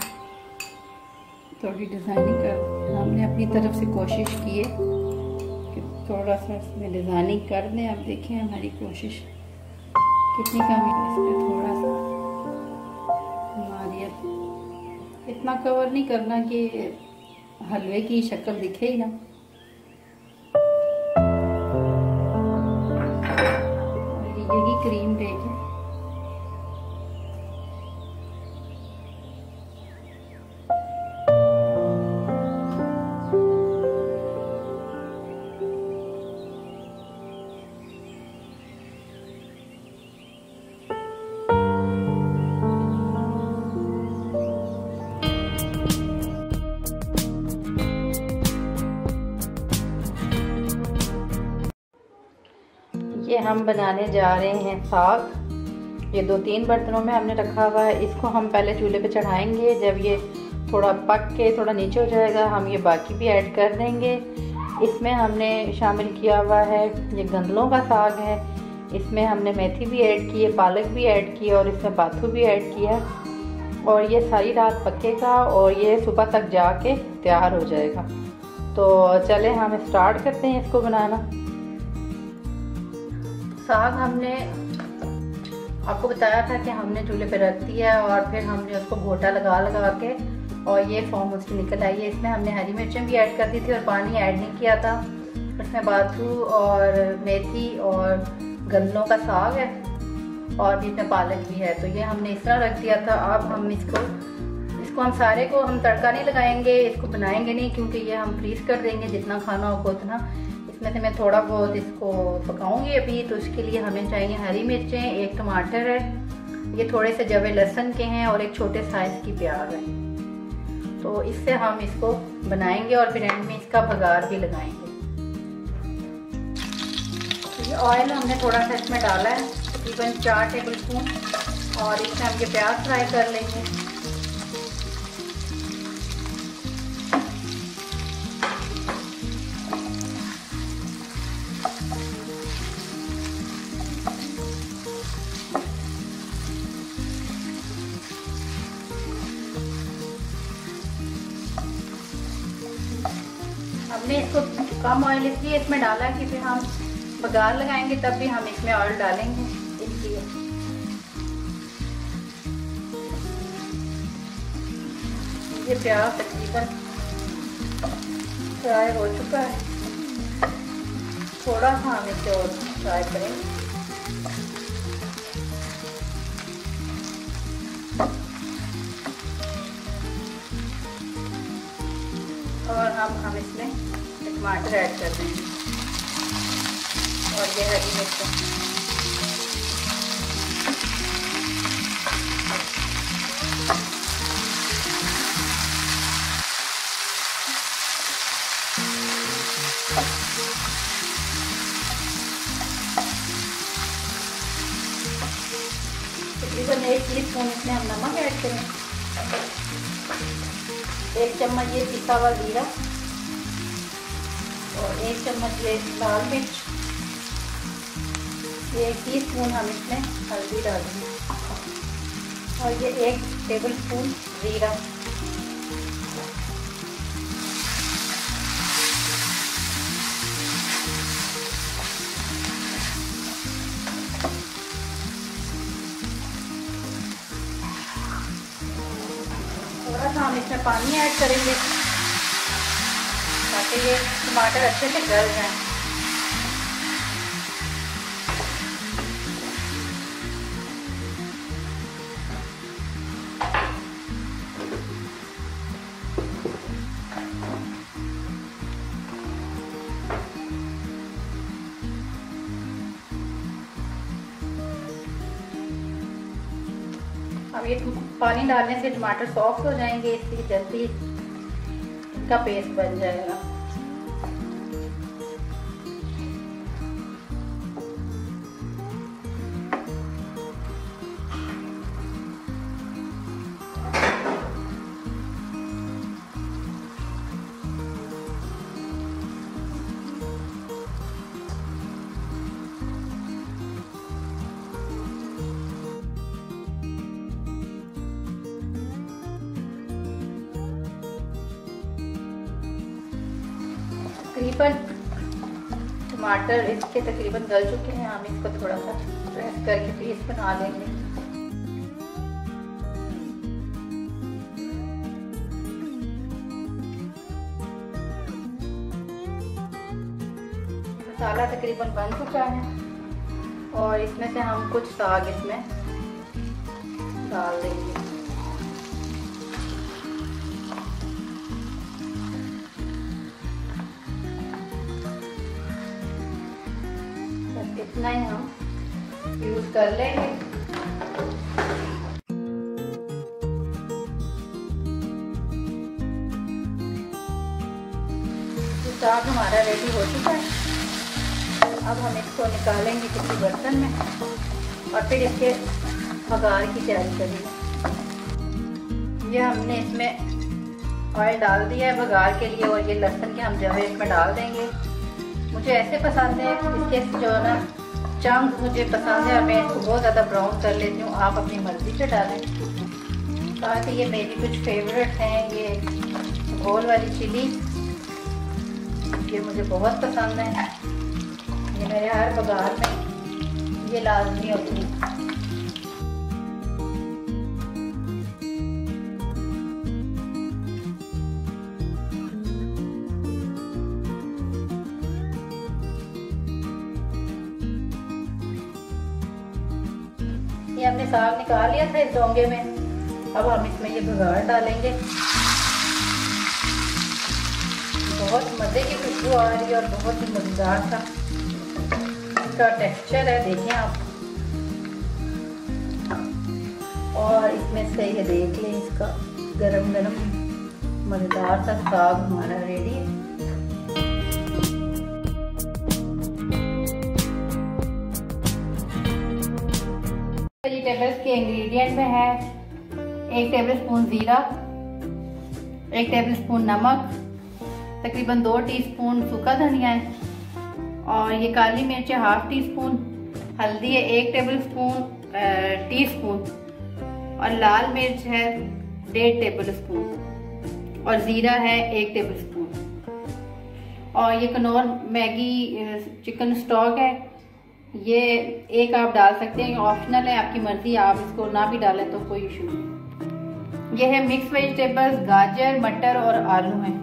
थोड़ी डिज़ाइनिंग कर, हमने अपनी तरफ से कोशिश की है कि थोड़ा सा इसमें डिज़ाइनिंग कर दें। अब देखें हमारी कोशिश कितनी कामयाब। इसमें थोड़ा सा नारियल, इतना कवर नहीं करना कि हलवे की शक्ल दिखे ही ना। यही क्रीम रहेगी। ये हम बनाने जा रहे हैं साग। ये 2-3 बर्तनों में हमने रखा हुआ है। इसको हम पहले चूल्हे पे चढ़ाएंगे। जब ये थोड़ा पक के थोड़ा नीचे हो जाएगा, हम ये बाकी भी ऐड कर देंगे। इसमें हमने शामिल किया हुआ है, ये गंदलों का साग है। इसमें हमने मेथी भी ऐड की है, पालक भी ऐड की है, और इसमें बाथू भी ऐड किया। और ये सारी रात पकेगा और ये सुबह तक जाके तैयार हो जाएगा। तो चले हम स्टार्ट करते हैं इसको बनाना। साग हमने आपको बताया था कि हमने चूल्हे पे रख दिया और फिर हमने उसको घोटा लगा के, और ये फॉर्म उसकी निकल आई है। इसमें हमने हरी मिर्चें भी ऐड कर दी थी और पानी ऐड नहीं किया था। इसमें बाथू और मेथी और गंदलों का साग है, और भी इसमें पालक भी है। तो ये हमने इस तरह रख दिया था। अब हम इसको हम सारे को हम तड़का नहीं लगाएंगे, इसको बनाएंगे नहीं, क्योंकि ये हम फ्रीज कर देंगे, जितना खाना होगा उतना। इसमें से मैं थोड़ा बहुत इसको पकाऊंगी अभी। तो इसके लिए हमें चाहिए हरी मिर्चें, 1 टमाटर है, ये थोड़े से जवे लहसुन के हैं, और एक छोटे साइज की प्याज है। तो इससे हम इसको बनाएंगे और फिर एंड में इसका बघार भी लगाएंगे। तो ये ऑयल हमने थोड़ा सा इसमें डाला है, तकरीबन 4 टेबल स्पून, और इसमें हम ये प्याज फ्राई कर लेंगे। हमने इसको कम ऑयल इसलिए इसमें डाला कि फिर हम बघार लगाएंगे तब भी हम इसमें ऑयल डालेंगे, इसलिए। ये प्याज तकरीबन फ्राई हो चुका है, थोड़ा सा हम इसे और फ्राई करेंगे। और हम इसमें टमाटर ऐड कर देंगे, और ये हरी मिर्च। तकरीबन 1 टीस्पून इसमें हम नमक ऐड करें, 1 चम्मच ये पिसा हुआ जीरा, और 1 चम्मच ये लाल मिर्च, 1 टीस्पून हम इसमें हल्दी डालेंगे, और ये 1 टेबल स्पून जीरा, हम इसमें पानी ऐड करेंगे ताकि ये टमाटर अच्छे से गल जाए। अब ये पानी डालने से टमाटर सॉफ्ट हो जाएंगे, इसलिए जल्दी इनका पेस्ट बन जाएगा। तकरीबन टमाटर इसके तकरीबन गल चुके हैं। हम इसको थोड़ा सा प्रेस करके पेस्ट बना लेंगे। मसाला तकरीबन बन चुका है और इसमें से हम कुछ साग इसमें डाल देंगे। इतना ही हम यूज कर लेंगे। तो साग हमारा रेडी हो चुका है। अब हम इसको निकालेंगे किसी बर्तन में और फिर इसके बघार की तैयारी करेंगे। ये हमने इसमें ऑयल डाल दिया है बघार के लिए और ये लहसुन के हम जवे इसमें डाल देंगे। मुझे ऐसे पसंद है, इसके जो ना चंक मुझे पसंद है और मैं इसको बहुत ज़्यादा ब्राउन कर लेती हूँ। आप अपनी मर्ज़ी से डालें। ताकि ये मेरी कुछ फेवरेट हैं, ये घोल वाली चिली, ये मुझे बहुत पसंद है। ये मेरे हर बघार में ये लाजमी होती है। ये हमने साग निकाल लिया था इस डोंगे में। अब हम इसमें ये बघार डालेंगे। बहुत मज़े की खुशबू आ रही है और बहुत ही मज़ेदार सा इसका टेक्सचर है, देखें आप। और इसमें से ये देख लें, इसका गरम गरम मज़ेदार सा साग हमारा रेडी है। वेजिटेबल्स के इंग्रेडिएंट में है 1 टेबलस्पून ज़ीरा, 1 टेबलस्पून नमक, तकरीबन 2 टीस्पून सूखा धनिया है और ये काली मिर्च है 1/2 टीस्पून, हल्दी है 1 टीस्पून और लाल मिर्च है 1.5 टेबलस्पून और ज़ीरा है 1 टेबलस्पून और ये कनौर मैगी चिकन स्टॉक है। ये एक आप डाल सकते हैं, ऑप्शनल है, आपकी मर्जी, आप इसको ना भी डालें तो कोई इशू नहीं। ये है मिक्स वेजिटेबल्स, गाजर, मटर और आलू हैं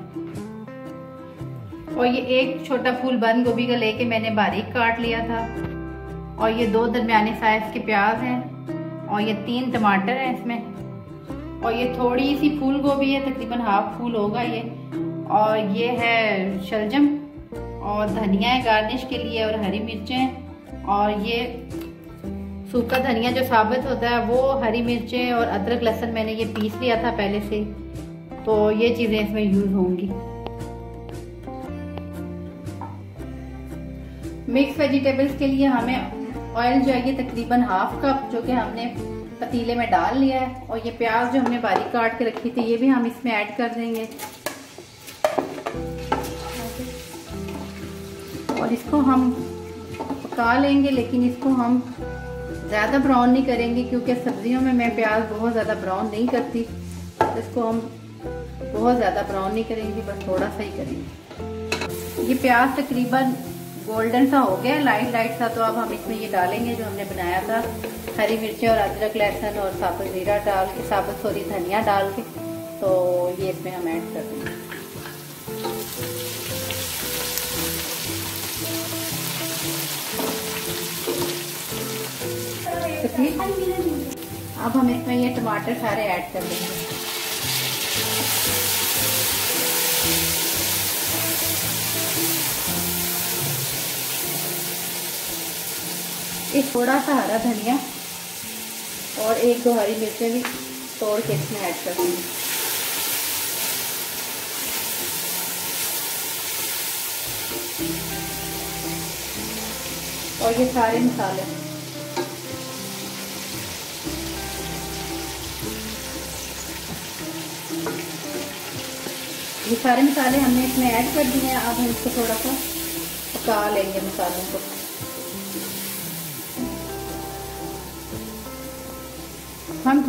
और ये एक छोटा फूल बंद गोभी का लेके मैंने बारीक काट लिया था और ये 2 दरमियाने साइज के प्याज हैं और ये 3 टमाटर हैं इसमें और ये थोड़ी सी फूल गोभी है, तकरीबन हाफ फूल होगा ये, और ये है शलजम और धनिया है गार्निश के लिए और हरी मिर्चें और ये सूखा धनिया जो साबित होता है वो, हरी मिर्चें और अदरक लहसुन मैंने ये पीस लिया था पहले से, तो ये चीज़ें इसमें यूज़ होंगी। मिक्स वेजिटेबल्स के लिए हमें ऑयल चाहिए तकरीबन 1/2 कप, जो कि हमने पतीले में डाल लिया है और ये प्याज जो हमने बारीक काट के रखी थी ये भी हम इसमें ऐड कर देंगे और इसको हम पका लेंगे, लेकिन इसको हम ज़्यादा ब्राउन नहीं करेंगे क्योंकि सब्जियों में मैं प्याज बहुत ज़्यादा ब्राउन नहीं करती, तो इसको हम बहुत ज़्यादा ब्राउन नहीं करेंगे, बस थोड़ा सा ही करेंगे। ये प्याज तकरीबन गोल्डन सा हो गया, लाइट लाइट सा, तो अब हम इसमें ये डालेंगे जो हमने बनाया था, हरी मिर्चें और अदरक लहसुन और साबुत ज़ीरा डाल के, धनिया डाल के तो ये इसमें हम ऐड कर देंगे। तो ठीक, अब हम इसमें ये टमाटर सारे ऐड कर देंगे। एक थोड़ा सा हरा धनिया और 1-2 हरी मिर्चें भी तोड़ के इसमें ऐड कर देंगे। और ये सारे मसाले हमने इसमें ऐड कर दिए हैं। अब हम इसको थोड़ा सा पका लेंगे मसालों को। हम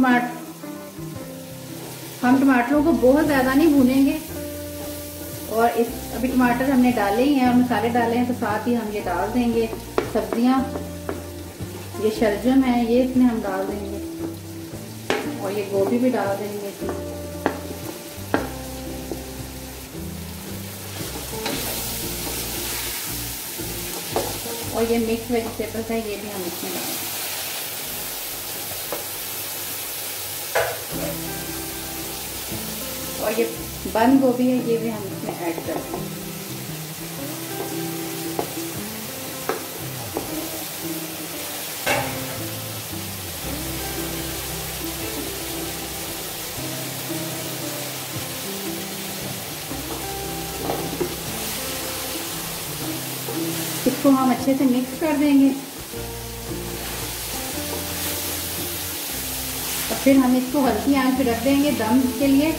टमाटरों को बहुत ज़्यादा नहीं भूनेंगे। और अभी टमाटर हमने डाले ही हैं और मसाले डाले हैं, तो साथ ही हम ये डाल देंगे सब्जियां। ये शलजम है, ये इसमें हम डाल देंगे और ये गोभी भी डाल देंगे इसमें। और ये मिक्स वेजिटेबल्स है, ये भी हम इसमें डालेंगे। और ये बंद गोभी है, ये भी हम इसमें ऐड कर देंगे। इसको हम अच्छे से मिक्स कर देंगे और फिर हम इसको हल्की आंच पे रख देंगे दम के लिए।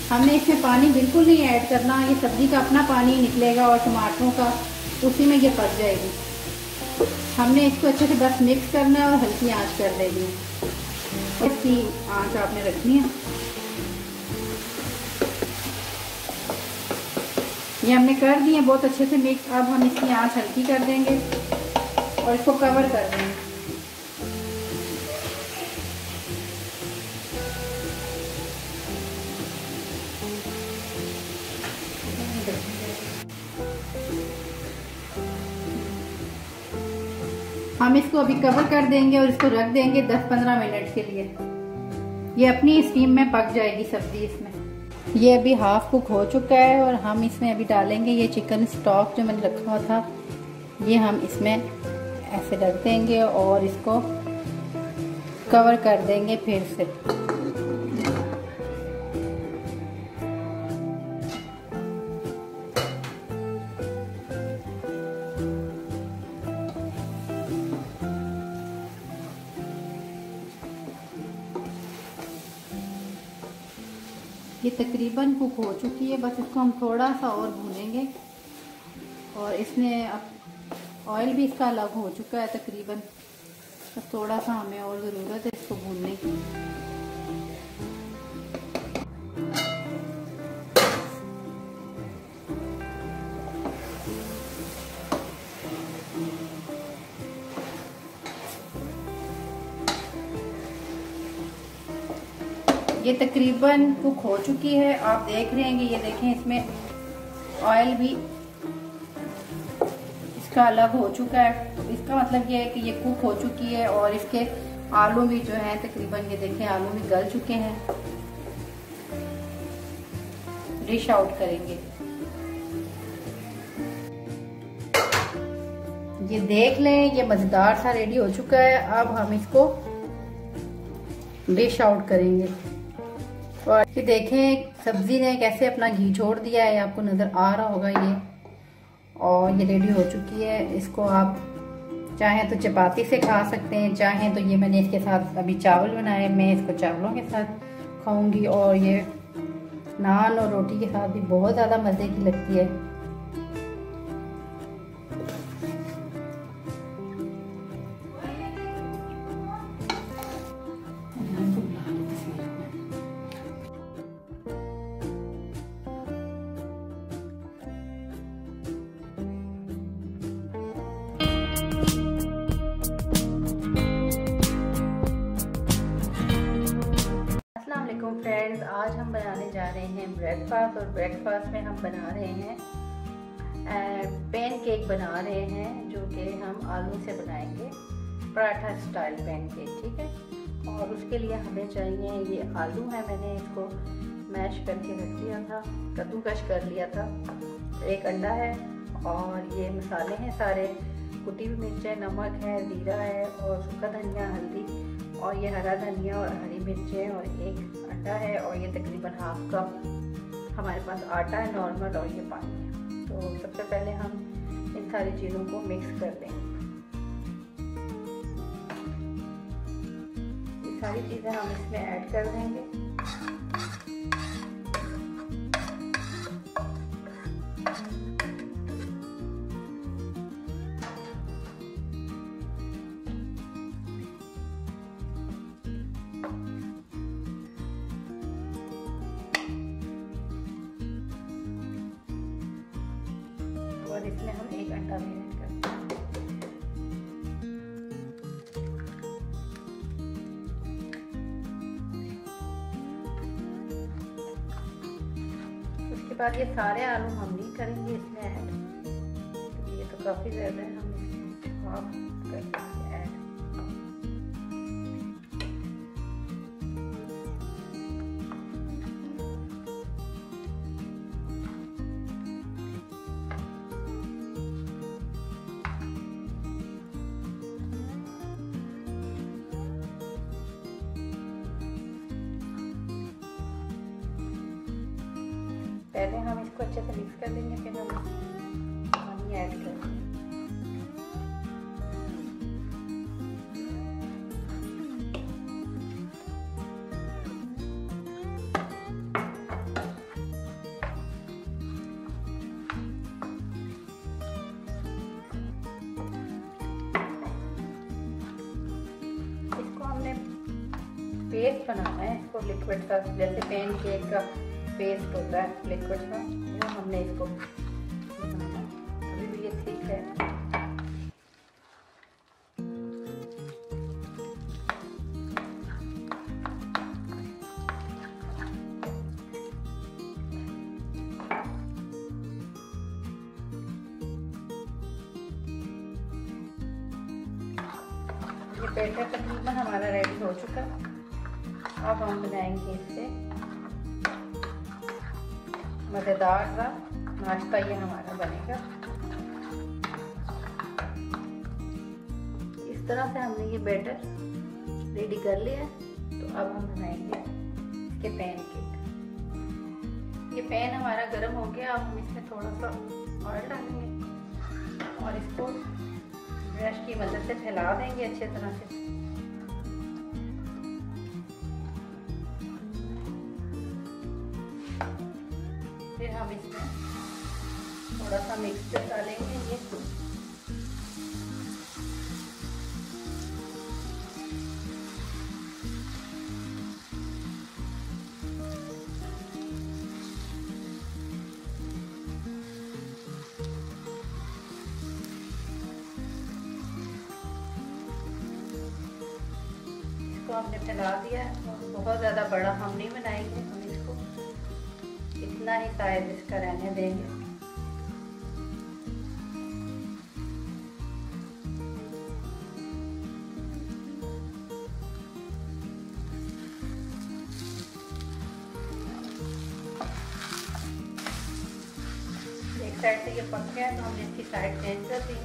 हमने इसमें पानी बिल्कुल नहीं ऐड करना, ये सब्जी का अपना पानी निकलेगा और टमाटरों का, उसी में ये पक जाएगी। हमने इसको अच्छे से बस मिक्स करना है और हल्की आंच कर देनी है। इसकी आंच आपने रखनी है। ये हमने कर दिए बहुत अच्छे से मिक्स। अब हम इसकी आंच हल्की कर देंगे और इसको कवर कर देंगे। हम इसको अभी कवर कर देंगे और इसको रख देंगे 10-15 मिनट के लिए। ये अपनी स्टीम में पक जाएगी सब्जी इसमें। ये अभी हाफ कुक हो चुका है और हम इसमें अभी डालेंगे ये चिकन स्टॉक जो मैंने रखा हुआ था, ये हम इसमें ऐसे रख देंगे और इसको कवर कर देंगे फिर से। ये तकरीबन कुक हो चुकी है, बस इसको हम थोड़ा सा और भूनेंगे। और इसमें अब ऑयल भी इसका अलग हो चुका है तकरीबन, बस थोड़ा सा हमें और ज़रूरत है इसको भूनने की। ये तकरीबन कुक हो चुकी है, आप देख रहे हैं। ये देखें इसमें ऑयल भी इसका अलग हो चुका है, तो इसका मतलब ये है कि ये कुक हो चुकी है। और इसके आलू भी जो है तकरीबन, ये देखें आलू भी गल चुके हैं। डिश आउट करेंगे। ये देख लें, ये मजेदार सा रेडी हो चुका है। अब हम इसको डिश आउट करेंगे। और ये देखें सब्जी ने कैसे अपना घी छोड़ दिया है, आपको नजर आ रहा होगा ये। और ये रेडी हो चुकी है। इसको आप चाहें तो चपाती से खा सकते हैं, चाहें तो ये मैंने इसके साथ अभी चावल बनाए, मैं इसको चावलों के साथ खाऊंगी। और ये नान और रोटी के साथ भी बहुत ज़्यादा मज़े की लगती है। फ्रेंड्स, आज हम बनाने जा रहे हैं ब्रेकफास्ट, और ब्रेकफास्ट में हम बना रहे हैं पैन केक बना रहे हैं, जो कि हम आलू से बनाएंगे, पराठा स्टाइल पैन केक, ठीक है। और उसके लिए हमें चाहिए ये आलू है, मैंने इसको मैश करके रख दिया था, कद्दूकश कर लिया था, एक अंडा है, और ये मसाले हैं सारे, कुटी हुई मिर्चें, नमक है, जीरा है, और सूखा धनिया, हल्दी, और ये हरा धनिया और हरी मिर्चें, और एक अंडा है, और ये तकरीबन हाफ कप हमारे पास आटा है नॉर्मल, और ये पानी है। तो सबसे पहले हम इन सारी चीज़ों को मिक्स कर लेंगे। ये सारी चीज़ें हम इसमें ऐड कर देंगे। और इसमें हम एक अंडा भी ऐड करते हैं। उसके बाद ये सारे आलू हम नहीं करेंगे इसमें ऐड, क्योंकि ये तो काफ़ी ज़्यादा है, हम इसमें हाफ करेंगे ऐड। पहले हम इसको अच्छे से मिक्स कर देंगे, फिर हम पानी ऐड करेंगे। इसको हमने पेस्ट बनाना है, इसको लिक्विड सा, जैसे पैन केक का पेस्ट होता है लिक्विड का, वो हमने इसको बनाना। अभी भी ये ठीक है। ये बैटर तकरीबन हमारा रेडी हो चुका है। अब हम बनाएंगे इससे मज़ेदार सा नाश्ता, ये हमारा बनेगा। इस तरह से हमने ये बैटर रेडी कर लिया है। तो अब हम बनाएंगे इसके पैन केक। ये पैन हमारा गर्म हो गया, अब हम इसमें थोड़ा सा ऑयल डालेंगे और इसको ब्रश की मदद से फैला देंगे अच्छे तरह से। फिर हम इसमें थोड़ा सा मिक्सचर डालेंगे, ये इसको हमने फैला दिया है। बहुत ज़्यादा बड़ा हम नहीं बनाएंगे, हम इसको इतना ही साइज इसका रहने देंगे। एक साइड से ये पक गया है, तो हमने इसकी साइड चेंज कर दी।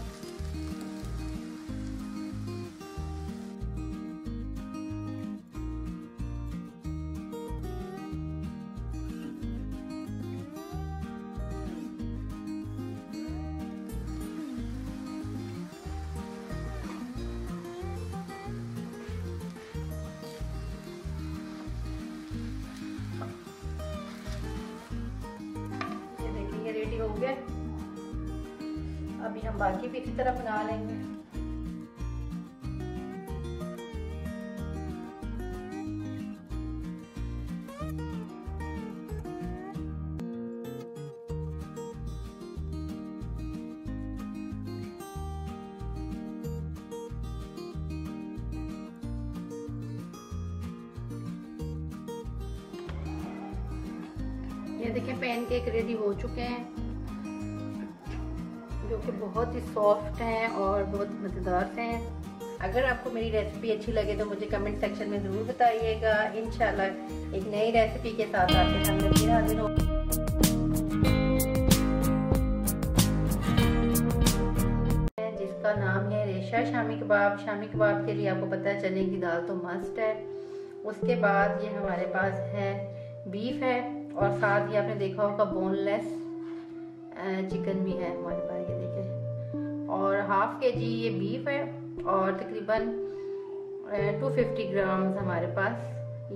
ये रेडी हो गया। अभी हम बाकी भी इसी तरह बना लेंगे। ये देखें पैनकेक रेडी हो चुके हैं, जो कि बहुत ही सॉफ्ट हैं और बहुत मज़ेदार से हैं। अगर आपको मेरी रेसिपी अच्छी लगे तो मुझे कमेंट सेक्शन में ज़रूर बताइएगा। इंशाल्लाह एक नई रेसिपी के साथ आपके सामने फिर हाजिर हो। जिसका नाम है रेशा शामी कबाब। शामी कबाब के लिए आपको पता है चने की दाल तो मस्ट है। उसके बाद ये हमारे पास है बीफ है, और साथ ही आपने देखा होगा बोनलेस चिकन भी है हमारे पास, ये देखिए। और हाफ के जी ये बीफ है और तकरीबन 250 ग्राम्स हमारे पास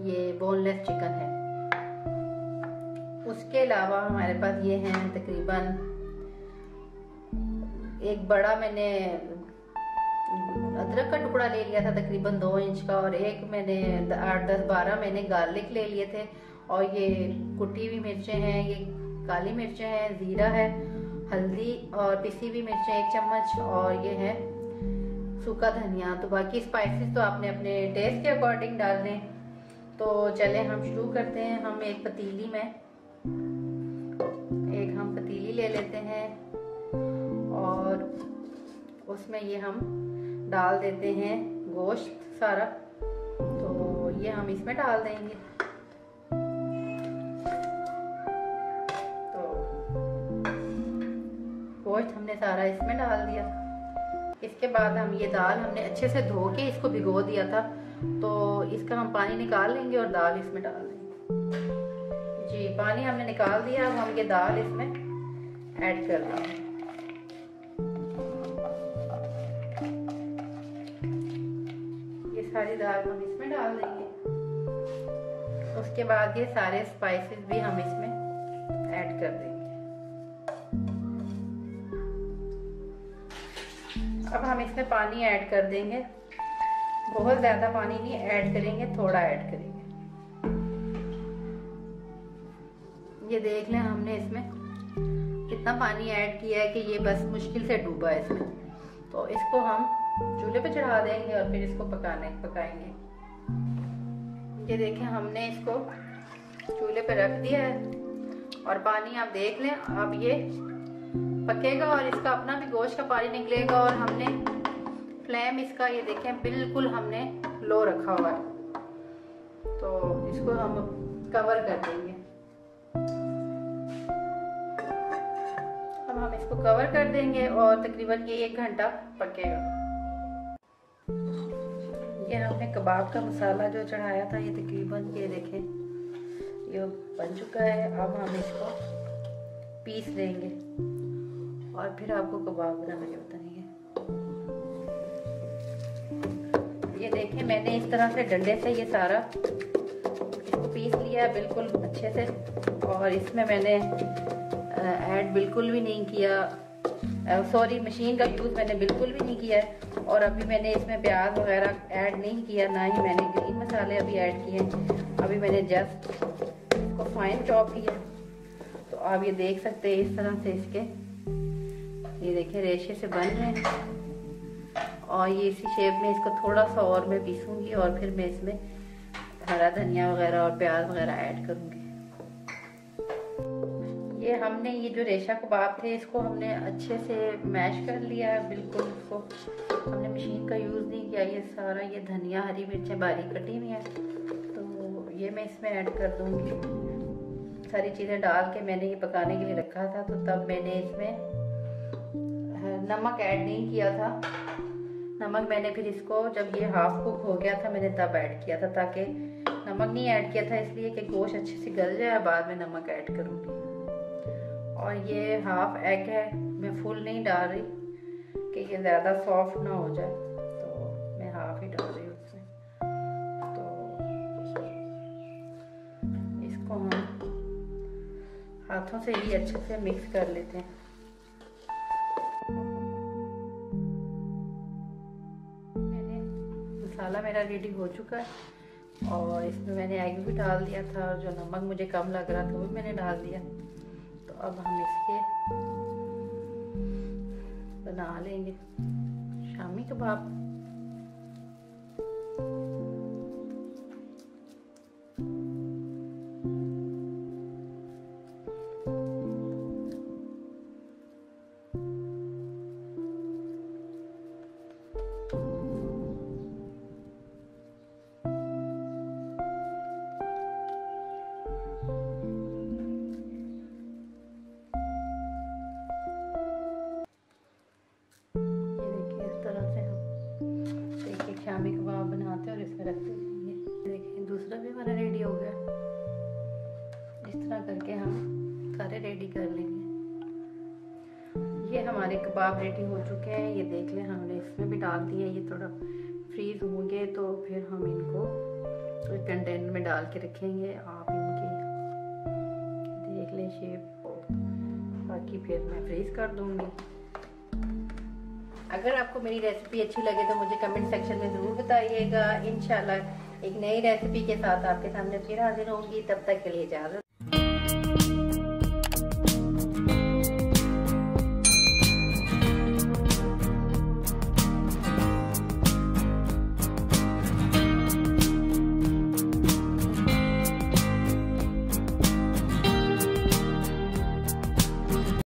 ये बोनलेस चिकन है। उसके अलावा हमारे पास ये हैं तकरीबन एक बड़ा मैंने अदरक का टुकड़ा ले लिया था तकरीबन 2 इंच का, और एक मैंने 8-10-12 मैंने गार्लिक ले लिए थे, और ये कुटी हुई मिर्चें हैं, ये काली मिर्चें हैं, जीरा है, हल्दी और पिसी हुई मिर्चें 1 चम्मच, और ये है सूखा धनिया। तो बाकी स्पाइसेस तो आपने अपने टेस्ट के अकॉर्डिंग डालने। तो चलें हम शुरू करते हैं। हम एक पतीली ले लेते हैं और उसमें ये हम डाल देते हैं गोश्त सारा। तो ये हम इसमें डाल देंगे। तो गोश्त हमने सारा इसमें डाल दिया। इसके बाद हम ये दाल हमने अच्छे से धो के इसको भिगो दिया था, तो इसका हम पानी निकाल लेंगे और दाल इसमें डाल देंगे। जी पानी हमने निकाल दिया। अब हम ये दाल इसमें ऐड कर देंगे। ये सारी दाल हम इसमें डाल देंगे। उसके बाद ये सारे स्पाइसेस भी हम इसमें ऐड कर देंगे। अब हम इसमें पानी ऐड कर देंगे। बहुत ज्यादा पानी नहीं ऐड करेंगे, थोड़ा ऐड करेंगे। ये देख लें हमने इसमें कितना पानी ऐड किया है कि ये बस मुश्किल से डूबा है इसमें। तो इसको हम चूल्हे पे चढ़ा देंगे और फिर इसको पकाएंगे। ये देखें हमने इसको चूल्हे पे रख दिया है और पानी आप देख लें। अब ये पकेगा और इसका अपना भी गोश्त का पानी निकलेगा। और हमने फ्लेम इसका ये देखें बिल्कुल हमने लो रखा हुआ है। तो इसको हम कवर कर देंगे। अब हम इसको कवर कर देंगे और तकरीबन ये 1 घंटा पकेगा। ये हमने कबाब का मसाला जो चढ़ाया था ये तकरीबन ये देखें ये बन चुका है। अब हम इसको पीस लेंगे और फिर आपको कबाब बना के बताएंगे। ये देखें मैंने इस तरह से डंडे से ये सारा इसको पीस लिया है बिल्कुल अच्छे से। और इसमें मैंने ऐड बिल्कुल भी नहीं किया, सॉरी मशीन का यूज़ मैंने बिल्कुल भी नहीं किया है। और अभी मैंने इसमें प्याज वगैरह ऐड नहीं किया, ना ही मैंने ग्रीन मसाले अभी ऐड किए। अभी मैंने जस्ट इसको फाइन चॉप किया। तो आप ये देख सकते हैं इस तरह से इसके ये देखिए रेशे से बन रहे हैं। और ये इसी शेप में इसको थोड़ा सा और मैं पीसूंगी और फिर मैं इसमें हरा धनिया वगैरह और प्याज वगैरह ऐड करूंगी। ये हमने ये जो रेशा कबाब थे इसको हमने अच्छे से मैश कर लिया है बिल्कुल। इसको हमने मशीन का यूज़ नहीं किया। ये सारा ये धनिया हरी मिर्चें बारीक कटी हुई हैं तो ये मैं इसमें ऐड कर दूंगी। सारी चीज़ें डाल के मैंने ये पकाने के लिए रखा था। तो तब मैंने इसमें नमक ऐड नहीं किया था। नमक मैंने फिर इसको जब ये हाफ कुक हो गया था मैंने तब ऐड किया था, ताकि नमक नहीं ऐड किया था इसलिए कि गोश्त अच्छे से गल जाए, बाद में नमक ऐड करूँगी। और ये हाफ एग है, मैं फुल नहीं डाल रही कि ये ज़्यादा सॉफ्ट ना हो जाए, तो मैं हाफ ही डाल रही हूँ उसमें। तो इसको हम हाथों से ही अच्छे से मिक्स कर लेते हैं। मसाला मेरा रेडी हो चुका है और इसमें मैंने एग भी डाल दिया था और जो नमक मुझे कम लग रहा था वो भी मैंने डाल दिया। तो अब हम इसके बना लेंगे शामी कबाब। शामी कबाब बनाते हैं और इसमें रखते हैं। देखें दूसरा भी हमारा रेडी हो गया। इस तरह करके हम सारे रेडी कर लेंगे। ये हमारे कबाब रेडी हो चुके हैं, ये देख लें हमने इसमें भी डाल दिए। ये थोड़ा फ्रीज होंगे तो फिर हम इनको कंटेनर में डाल के रखेंगे। आप इनकी देख लें शेप, बाकी फिर मैं फ्रीज कर दूंगी। अगर आपको मेरी रेसिपी अच्छी लगे तो मुझे कमेंट सेक्शन में ज़रूर बताइएगा। इंशाल्लाह एक नई रेसिपी के साथ आपके सामने फिर हाजिर होंगी। तब तक के लिए इजाज़त।